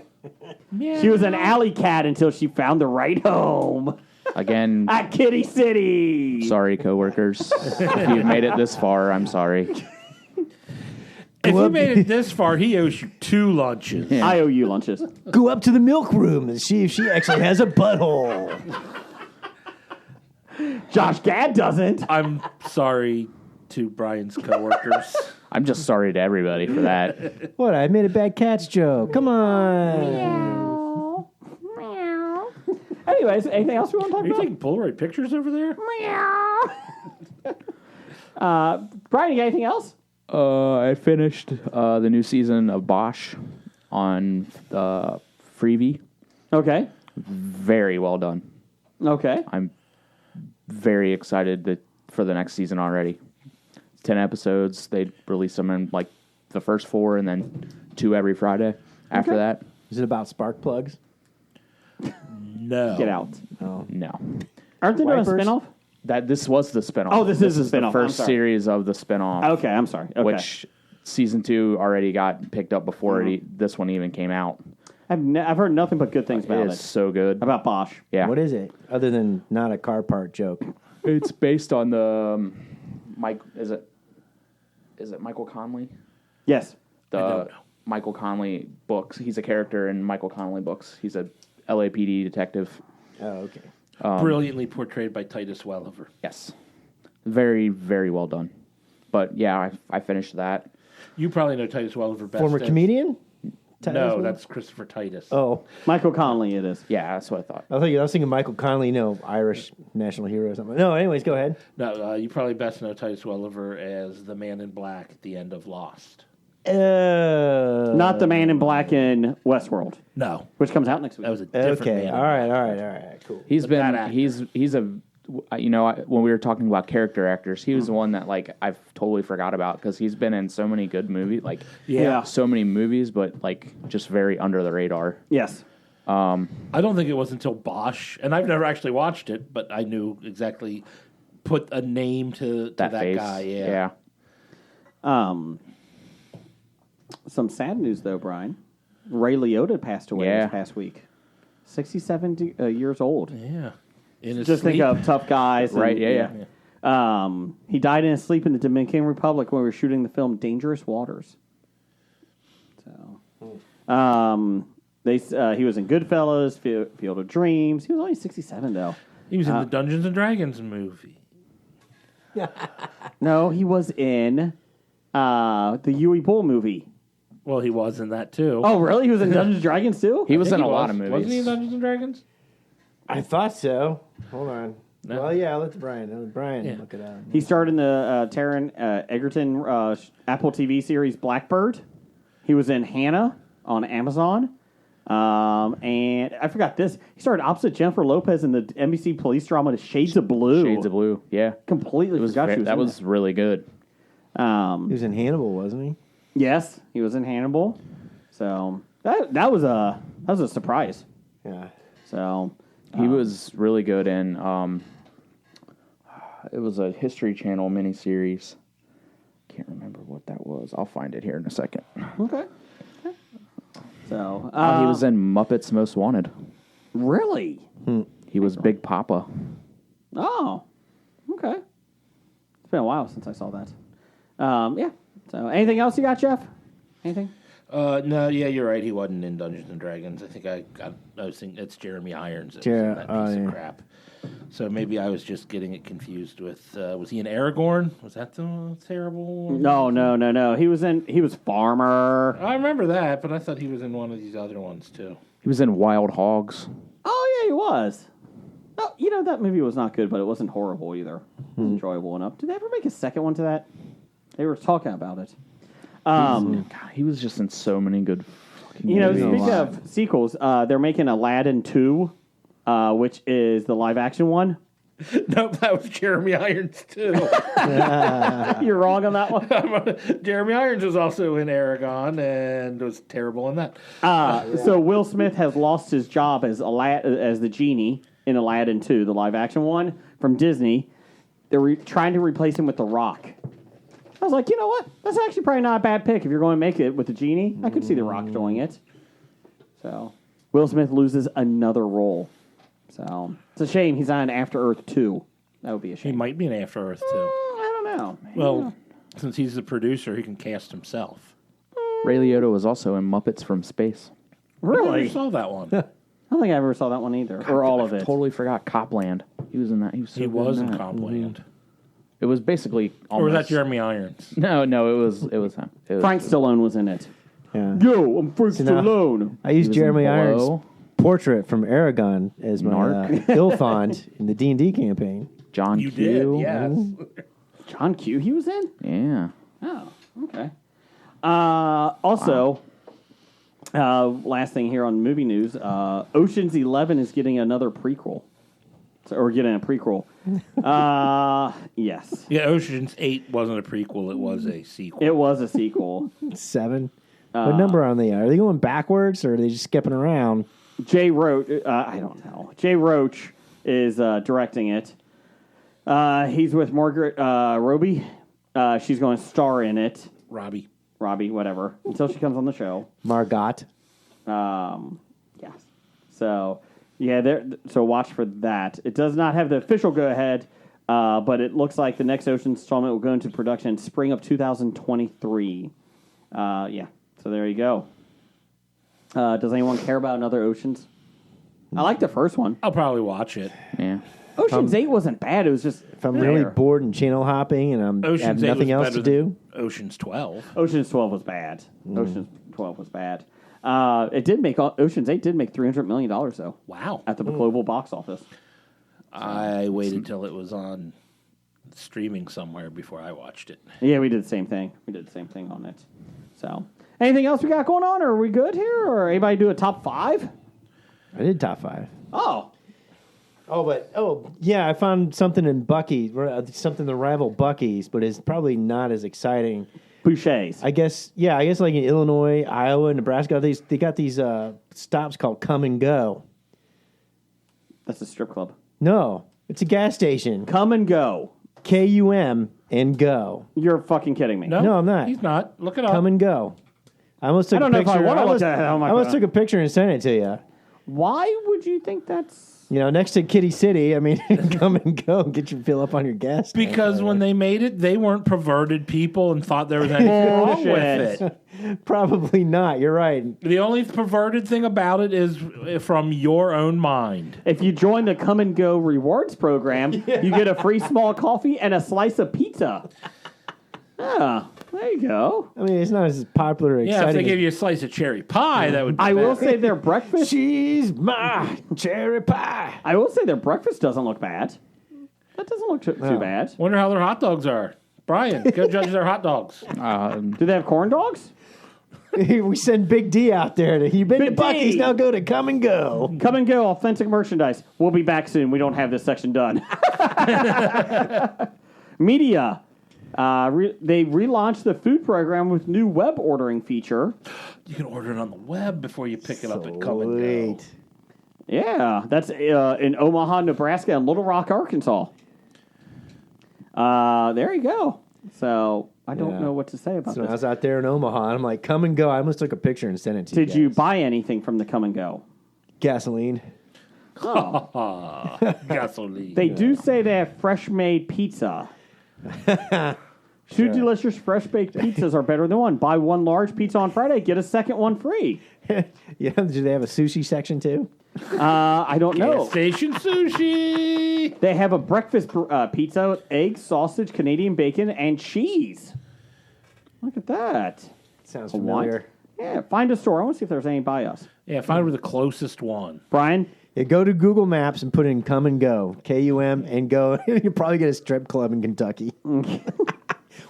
She was an alley cat until she found the right home. Again, At Kitty City. sorry, coworkers. If you've made it this far, I'm sorry. If you made it this far, he owes you 2 lunches. Yeah. I owe you lunches. Go up to the milk room and see if she actually has a butthole. Josh Gad doesn't. I'm sorry to Brian's coworkers. I'm just sorry to everybody for that. What? I made a bad cat's joke. Come on. Anyways, anything else we want to talk Are you about? taking Polaroid pictures over there? Brian, you got anything else? I finished the new season of Bosch on Freevee. Okay. Very well done. Okay. I'm very excited for the next season already. 10 episodes. They release them in like the first 4 and then 2 every Friday after Okay. that. Is it about spark plugs? No. Get out. No. Aren't they doing a Wipers? spinoff? This was the spinoff. Oh, this is the spinoff. the I'm first sorry. series of the spinoff. Okay, I'm sorry. Okay. Which season 2 already got picked up before this one even came out. I've heard nothing but good things It about is it. so good. About Bosch. Yeah. What is it? Other than not a car part joke. It's based on the Is it Michael Conley? Yes. The Michael Conley books. He's a character in Michael Conley books. He's a LAPD detective. Oh, okay. Brilliantly portrayed by Titus Welliver. Yes. Very, very well done. But yeah, I finished that. You probably know Titus Welliver best. Former as- comedian? No, that's Christopher Titus. Oh, Michael Conley it is. Yeah, that's what I thought. I was thinking Michael Conley, Irish national hero or something. No, anyways, go ahead. No, you probably best know Titus Welliver as the man in black at the end of Lost. Not the man in black in Westworld, No, which comes out next week. that was a different Okay, man. all right, cool. He's But that been actor. he's a when we were talking about character actors, he was the one that like I've totally forgot about because he's been in so many good movies, like Yeah. so many movies, but like just very under the radar. Yes. I don't think it was until Bosch, and I've never actually watched it, but I knew exactly, put a name to that face. guy. Yeah. Some sad news though, Brian. Ray Leota passed away Yeah. this past week. 67 years old. Yeah. In his Just think sleep. of tough guys. and- Right, yeah. He died in his sleep in the Dominican Republic when we were shooting the film Dangerous Waters. So, he was in Goodfellas, Field of Dreams. He was only 67 though. He was in the Dungeons and Dragons movie. No, he was in the Yui Bull movie. Well, he was in that too. Oh, really? He was in Dungeons and Dragons too? He was I in think a he lot of was. movies. Wasn't he in Dungeons and Dragons? I thought so. Hold on. No. Well, yeah, let Brian Yeah. look it up. He starred in the Taron Egerton Apple TV series Blackbird. He was in Hannah on Amazon. And I forgot this. He starred opposite Jennifer Lopez in the NBC police drama Shades of Blue. Shades of Blue. Yeah, Completely it was forgot she was that in was really good. it. He was in Hannibal, wasn't he? Yes, he was in Hannibal. So that was a surprise. Yeah. So He was really good in. It was a History Channel miniseries. Can't remember what that was. I'll find it here in a second. okay. So He was in Muppets Most Wanted. really. He was Big Papa. Oh, okay. It's been a while since I saw that. Yeah. So, anything else you got, Jeff? Anything? No, yeah, you're right. He wasn't in Dungeons and Dragons. I think I was thinking it's Jeremy Irons that was in that piece of crap. So maybe I was just getting it confused with. Was he in Aragorn? Was that the terrible one? No. He was Farmer. I remember that, but I thought he was in one of these other ones too. He was in Wild Hogs. Oh yeah, he was. Oh, that movie was not good, but it wasn't horrible either. It was enjoyable enough. Did they ever make a second one to that? They were talking about it. God, he was just in so many good fucking movies. Speaking of sequels, they're making Aladdin 2, which is the live-action one. Nope, that was Jeremy Irons too. You're wrong on that one. Jeremy Irons was also in Aragon and was terrible in that. So Will Smith has lost his job as the genie in Aladdin 2, the live-action one from Disney. They're trying to replace him with The Rock. I was like, you know what? That's actually probably not a bad pick if you're going to make it with the genie. I could see The Rock doing it. So Will Smith loses another role. So it's a shame he's on After Earth 2. That would be a shame. He might be in After Earth too. I don't know. Well, since he's the producer, he can cast himself. Ray Liotta was also in Muppets from Space. I Really? never saw that one. I don't think I ever saw that one either, or all of it. Totally forgot Copland. He was in that. He was. So He good was in that. Copland. It was basically almost. Or was that Jeremy Irons? No, it was him. It was, Frank Stallone was in it. Yeah. Yo, I'm Frank now- Stallone. I used was in Jeremy Irons' Hello. portrait from Aragon as my Narc. Ilfond in the D&D campaign. John You Q. did, yes. John Q. He was in. Yeah. Oh, okay. Also, last thing here on movie news: Ocean's 11 is getting another prequel, or getting a prequel. Yes, Yeah, Ocean's 8 wasn't a prequel, it was a sequel. it was a sequel. 7. What number are they? Are they going backwards or are they just skipping around? Jay Roach, I don't know. Jay Roach is directing it. He's with Margaret Robbie. She's going to star in it. Robbie. Whatever, until she comes on the show. Margot. Yes. So, yeah, so watch for that. It does not have the official go-ahead, but it looks like the next Ocean installment will go into production in spring of 2023. Yeah, so there you go. Does anyone care about another Oceans? I like the first one. I'll probably watch it. Yeah. Ocean's 8 wasn't bad. It was just If I'm really there. bored and channel hopping and I have Ocean's 8 nothing was else better to do. than Ocean's 12. Ocean's 12 was bad. Ocean's 12 was bad. Ocean's 8 did make $300 million, though, Wow. at the global box office. I waited till it was on streaming somewhere before I watched it. Yeah, we did the same thing. We did the same thing on it. So, anything else we got going on? Or are we good here? Or anybody do a top 5? I did top 5. Oh, Yeah, I found something in Bucky, something to rival Bucky's, but it's probably not as exciting. Boucher's. I guess like in Illinois, Iowa, Nebraska, they got these stops called Come and Go. That's a strip club. No, it's a gas station. Come and go. KUM and go. You're fucking kidding me. No, I'm not. He's not. Look it up. Come and go. I almost took I don't a know if I picture. wanna look almost- at it. Oh my I almost God. took a picture and sent it to you. Why would you think that's... Next to Kitty City, I mean, come and go and get your fill up on your gas. tank. Because when they made it, they weren't perverted people and thought there was anything wrong with it. Probably not. You're right. The only perverted thing about it is from your own mind. If you join the Come and Go rewards program, you get a free small coffee and a slice of pizza. Yeah, there you go. I mean, it's not as popular or Yeah, exciting. if they gave you a slice of cherry pie, that would be I will better. say their breakfast... She's my cherry pie. I will say their breakfast doesn't look bad. That doesn't look too bad. Wonder how their hot dogs are. Brian, go judge their hot dogs. Do they have corn dogs? We send Big D out there. You've been to Big Bucky's, D. now go to Come and Go. Come and Go, authentic merchandise. We'll be back soon. We don't have this section done. Media. They relaunched the food program with new web ordering feature. You can order it on the web before you pick it up at Come and Go. Sweet. Yeah, that's in Omaha, Nebraska, and Little Rock, Arkansas. There you go. So I don't Yeah. know what to say about So I this. was out there in Omaha, and I'm like, Come and Go. I almost took a picture and sent it to you. Did you guys. buy anything from the Come and Go? Gasoline? Oh, Gasoline. they do say they have fresh made pizza. Two delicious fresh baked pizzas are better than one. Buy one large pizza on Friday, get a second one free. Yeah, do they have a sushi section too? I don't know. Gas station sushi. They have a breakfast pizza with eggs, sausage, Canadian bacon, and cheese. Look at that. Sounds What? familiar. Yeah, find a store. I want to see if there's any by us. Yeah, find the closest one. Brian, Yeah, go to Google Maps and put in "come and go," K-U-M and go. You'll probably get a strip club in Kentucky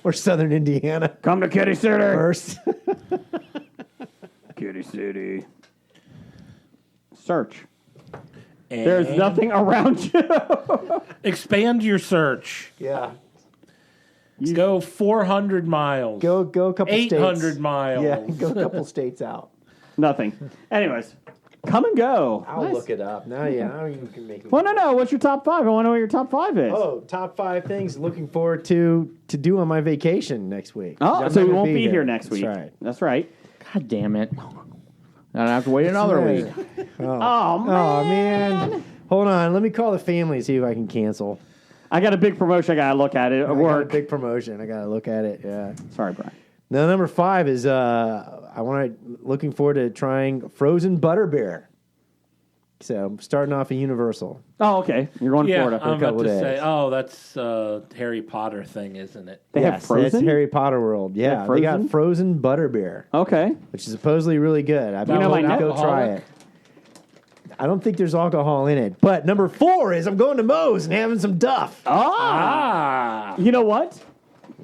or Southern Indiana. Come to Kitty City. First, Kitty City. Search. There's nothing around you. Expand your search. yeah, Go 400 miles. go a couple 800 states. miles. Yeah, go a couple states out. Nothing. Anyways, come and go. I'll Nice. look it up. Now, yeah, you can make me. Well, no. What's your top 5? I want to know what your top 5 is. Oh, top 5 things looking forward to do on my vacation next week. Oh, I'm so not you gonna won't be here next week. That's right. That's right. God damn it. I have to wait another week. Oh, man. Oh man, hold on. Let me call the family and see if I can cancel. I got a big promotion. I got to look at it at I got a work. big promotion. I gotta look at it. Yeah. Sorry, Brian. Now, number 5 is looking forward to trying frozen butterbeer. So I'm starting off at Universal. Oh, okay. You're going to Yeah, Florida. I'm about couple to days. say, that's Harry Potter thing, isn't it? They have Yes, frozen? It's Harry Potter World. Yeah, have they got frozen? frozen butterbeer, Okay. which is supposedly really good. I've been know, wanting like to go try alcoholic? it. I don't think there's alcohol in it. But number 4 is I'm going to Moe's and having some Duff. Ah. You know what?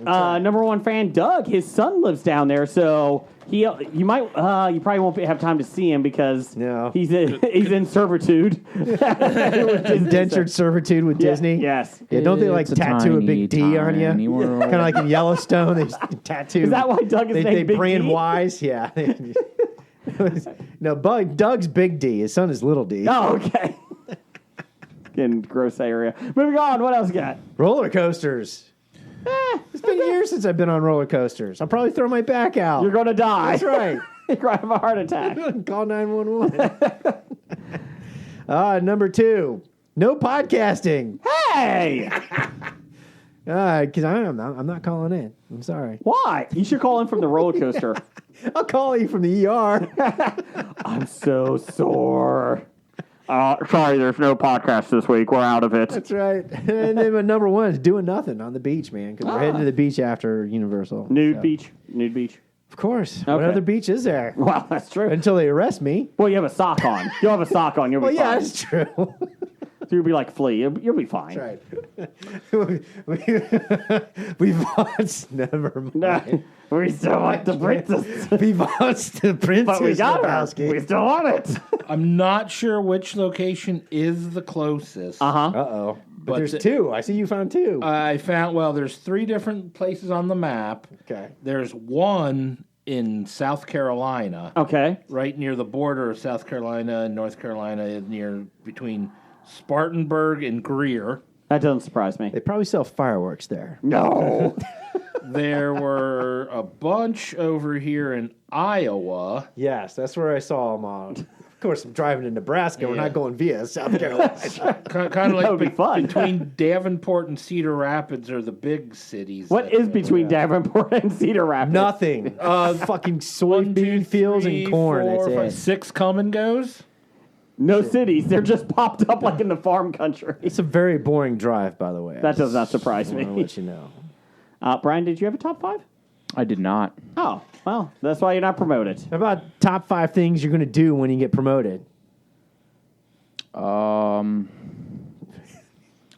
Number 1 fan, Doug, his son lives down there, so you probably won't have time to see him because No. he's in servitude. Indentured servitude with Disney. Yes. Yeah, don't they like It's a tattoo a tiny, big D on you? tiny world. Kind of like in Yellowstone, they just tattoo. Is that why Doug is they named Big brand D? wise? Yeah. No, Doug's Big D. His son is Little D. Oh, okay. In gross area. Moving on. What else you got? Roller coasters. It's been years since I've been on roller coasters. I'll probably throw my back out. You're going to die. That's right. You're going to have a heart attack. Call 911. Number 2, no podcasting. Hey! Because I'm not calling in. I'm sorry. Why? You should call in from the roller coaster. I'll call you from the ER. I'm so sore. Sorry, there's no podcast this week. We're out of it. That's right. And then my number 1 is doing nothing on the beach, man. Because we're heading to the beach after Universal. Nude So. beach. Nude beach. Of course. What Okay. other beach is there? Well, that's true. Until they arrest me. Well, you have a sock on. You'll have a sock on. You'll be Well, yeah, fine. that's true. So you'll be like Flea. You'll be fine. Right. We've watched. Never mind. We still want the princess. We've watched the Princess But we got her. Lebowski. We still want it. I'm not sure which location is the closest. Uh-huh. Uh-oh. But there's the- 2. I see you found 2. I found, there's 3 different places on the map. Okay. There's one in South Carolina, Okay. right near the border of South Carolina and North Carolina, between Spartanburg and Greer. That doesn't surprise me. They probably sell fireworks there. No. There were a bunch over here in Iowa. Yes, that's where I saw them all. Of course, I'm driving to Nebraska. We're Yeah. not going via South Carolina. Kind of like would be fun. between Davenport and Cedar Rapids are the big cities. What is between Davenport and Cedar Rapids? Nothing. Fucking 1, 2, soybean fields 3, and corn. 4, That's 5, it. 6 come and goes? No cities. They're just popped up like in the farm country. It's a very boring drive, by the way. That does not surprise I want to me. let you know. Brian, did you have a top 5? I did not. Oh, well, that's why you're not promoted. How about top 5 things you're going to do when you get promoted?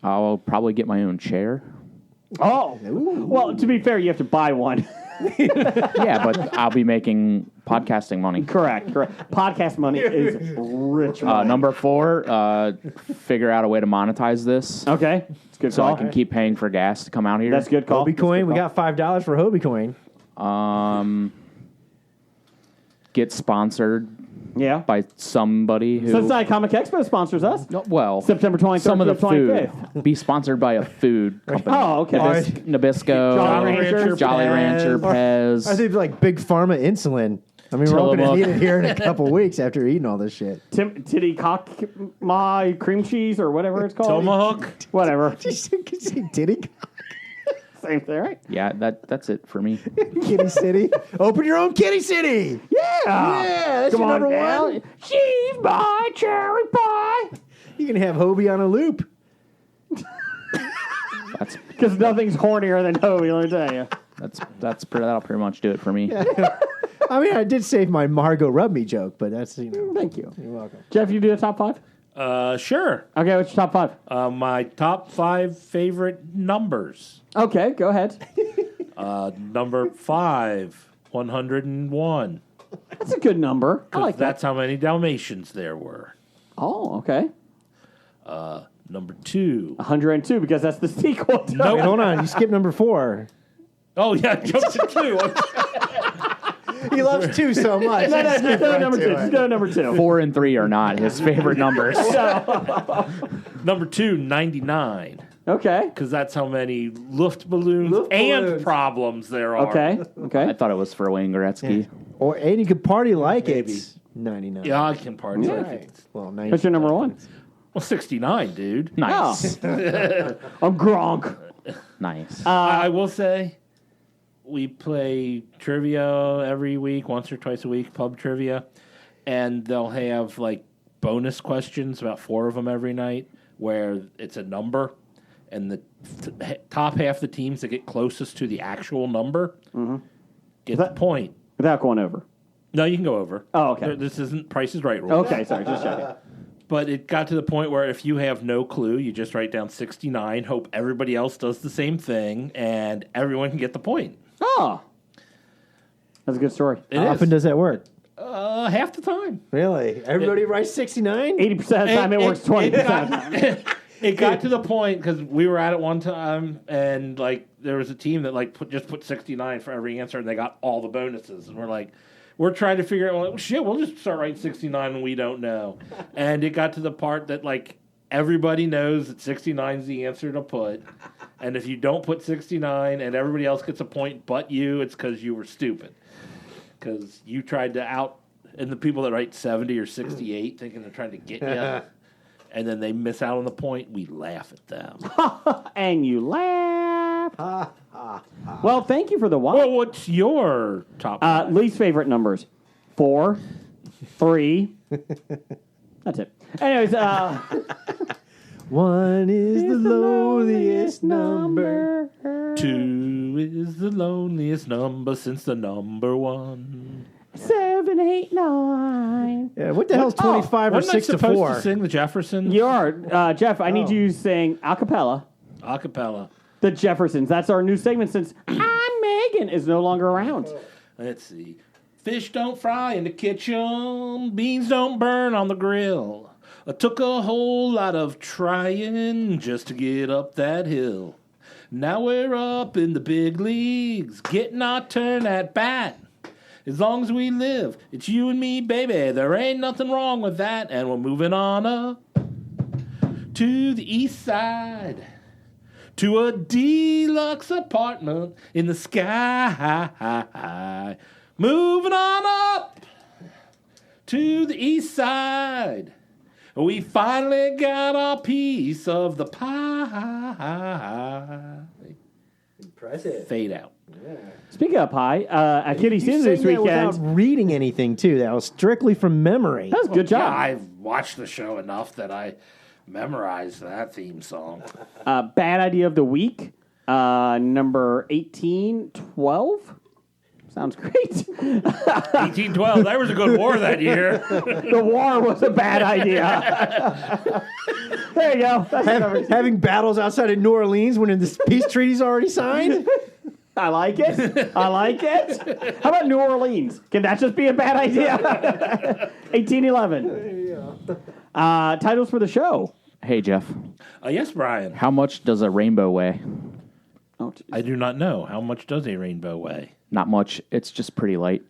I'll probably get my own chair. Oh, well, to be fair, you have to buy one. Yeah, but I'll be making podcasting money. Correct. Podcast money is rich money. Number 4, figure out a way to monetize this Okay, it's a good so call. I can keep paying for gas to come out here. That's a good call. Hobie coin. We got $5 for Hobie coin. Get sponsored Yeah. by somebody who. Cincinnati Comic Expo sponsors us. No, well, September 23rd some of the to 25th. food. Be sponsored by a food company. Oh, okay. Nabisco, Jolly Rancher, Jolly Rancher, Pez. I think like Big Pharma insulin. I mean, we're all going to Tillamook. need it here in a couple weeks after eating all this shit. Titty cock my cream cheese or whatever it's called. Tomahawk? Whatever. Titty Same thing, right? Yeah, that's it for me. Kitty City. Open your own Kitty City. Yeah. That's Come your on number down. one. She's my cherry pie. You can have Hobie on a loop. That's Because nothing's hornier than Hobie, let me tell you. that'll pretty much do it for me. I mean, I did save my Margot Rub Me joke, but that's, you know. Thank you. You're welcome. Jeff, you do a top 5? Sure. Okay, what's your top 5? My top 5 favorite numbers. Okay, go ahead. Number 5, 101. That's a good number. I like that. That's how many Dalmatians there were. Oh, okay. Number 2. 102, because that's the sequel. Nope. Wait, hold on. You skipped number 4. Oh, yeah, jump to 2. He loves 2 so much. No, just go to number 2. Just go to number 2. 4 and 3 are not his favorite numbers. Number 2, 99. Okay. Because that's how many Luftballoons and problems there are. Okay. I thought it was for Wayne Gretzky. And you could party like it's 99. Yeah, I can party. Yeah. Like it. Well, 99. What's your number 1? Well, 69, dude. Nice. I'm Gronk. Nice. I will say, we play trivia every week, once or twice a week, pub trivia, and they'll have like bonus questions, about 4 of them every night, where it's a number, and the top half the teams that get closest to the actual number get the point. Without going over. No, you can go over. Oh, okay. This isn't Price is Right rules. Okay, sorry, just checking. But it got to the point where if you have no clue, you just write down 69, hope everybody else does the same thing, and everyone can get the point. Oh. That's a good story. It How is. often does that work? Half the time. Really? Everybody writes 69? 80% of the time it works 20% of the time. It got to the point, because we were at it one time, and like there was a team that like just put 69 for every answer, and they got all the bonuses. And we're like, we're trying to figure out, well, shit, we'll just start writing 69 when we don't know. And it got to the part that like everybody knows that 69 is the answer to put. And if you don't put 69 and everybody else gets a point but you, it's because you were stupid. Because you tried to and the people that write 70 or 68 thinking they're trying to get you, and then they miss out on the point, we laugh at them. And you laugh. Well, thank you for the watch. Well, what's your top five? Least favorite numbers. 4, 3. That's it. Anyways, 1 is the loneliest number. 2 is the loneliest number since the number 1. 7, 8, 9. Yeah, what the hell's 25 or Wasn't I 6 to supposed 4? to sing the Jeffersons? You are. Jeff, I need you to sing a cappella. Acapella. The Jeffersons. That's our new segment since I'm Megan is no longer around. Let's see. Fish don't fry in the kitchen. Beans don't burn on the grill. I took a whole lot of trying just to get up that hill. Now we're up in the big leagues, getting our turn at bat. As long as we live, it's you and me, baby. There ain't nothing wrong with that. And we're moving on up to the east side, to a deluxe apartment in the sky. Moving on up to the east side. We finally got our piece of the pie. Impressive. Fade out. Speaking of pie, at Kitty You Cine sang this that weekend. without reading anything, too. That was strictly from memory. That was a good job. Yeah, I've watched the show enough that I memorized that theme song. Bad idea of the week. Number 1812. Sounds great. 1812, there was a good war that year. The war was a bad idea. There you go. That's number 2. Having battles outside of New Orleans when the peace treaty's already signed? I like it. I like it. How about New Orleans? Can that just be a bad idea? 1811. Titles for the show. Hey, Jeff. Yes, Brian. How much does a rainbow weigh? Oh, geez. I do not know. How much does a rainbow weigh? Not much. It's just pretty light.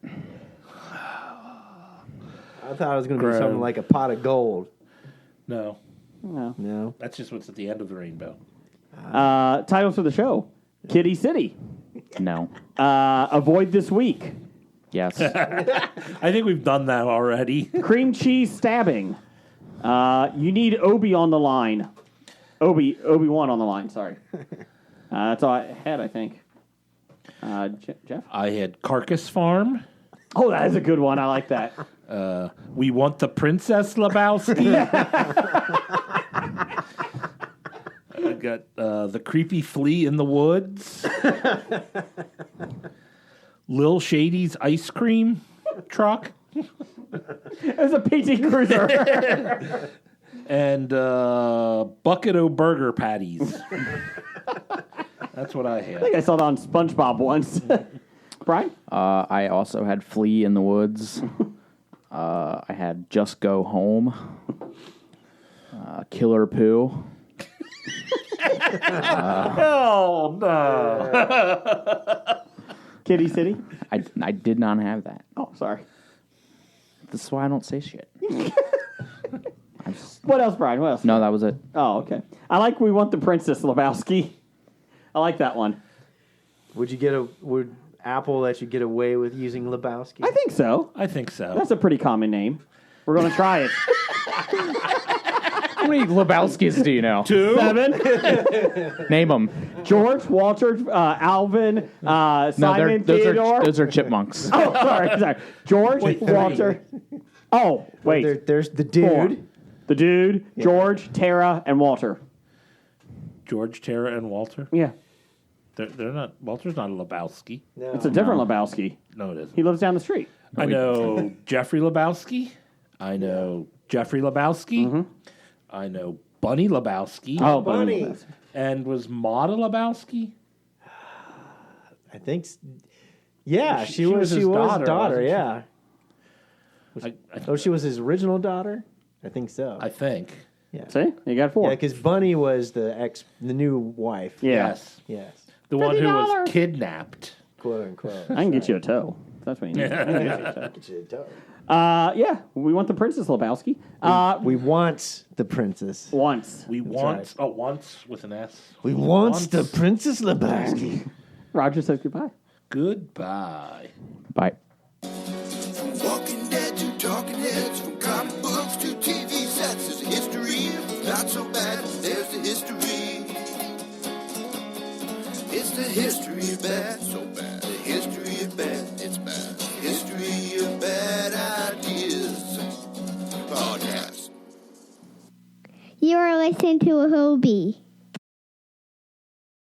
I thought it was going to be something like a pot of gold. No. No. No. That's just what's at the end of the rainbow. Titles for the show. Kitty City. No. Avoid this week. Yes. I think we've done that already. Cream cheese stabbing. You need Obi on the line. Obi-Wan on the line, sorry. That's all I had, I think. Jeff? I had Carcass Farm. Oh, that is a good one. I like that. We want the Princess Lebowski. I got the creepy flea in the woods. Lil Shady's ice cream truck. It was a PT Cruiser. And bucket o' burger patties. That's what I I had. think I saw that on SpongeBob once. Brian? I also had Flea in the Woods. I had Just Go Home. Killer Poo. Oh, no. Kitty City? I did not have that. Oh, sorry. This is why I don't say shit. What else, Brian? What else? No, that was it. Oh, okay. I like We Want the Princess, Lebowski. I like that one. Would Apple let you get away with using Lebowski? I think so. I think so. That's a pretty common name. We're going to try it. How many Lebowskis do you know? 2. 7. Name them. George, Walter, Alvin, Simon, Theodore. Those are chipmunks. Oh, sorry. George, Wait, 3. Walter. Oh, wait. There's the dude. 4. The dude, George, Tara, and Walter. George, Tara, and Walter. Yeah. They're not. Walter's not a Lebowski. No. It's a different Lebowski. No, it isn't. He lives down the street. I know Jeffrey Lebowski. I know Jeffrey Lebowski. Mm-hmm. I know Bunny Lebowski. Oh, Bunny. Lebowski. And was Maud a Lebowski? I think. Yeah, She she was was his his daughter, daughter. wasn't she? Yeah. She was his original daughter. I think so. I think. See? You got 4. Yeah, because Bunny was the new wife. Yeah. Yes. Yes. The one who $50. was kidnapped. Quote unquote. I can get you a toe. That's what you need. Yeah, We Want the Princess, Lebowski. We want the princess. Once. We want once with an S. We want the Princess Lebowski. Roger says goodbye. Goodbye. Bye. Walking Dead to Talking Heads, from comic books to TV sets. There's a history, not so bad. There's the history. It's the history of bad, so bad. The history of bad, it's bad. History of bad ideas. Podcast. You are listening to a Hobie.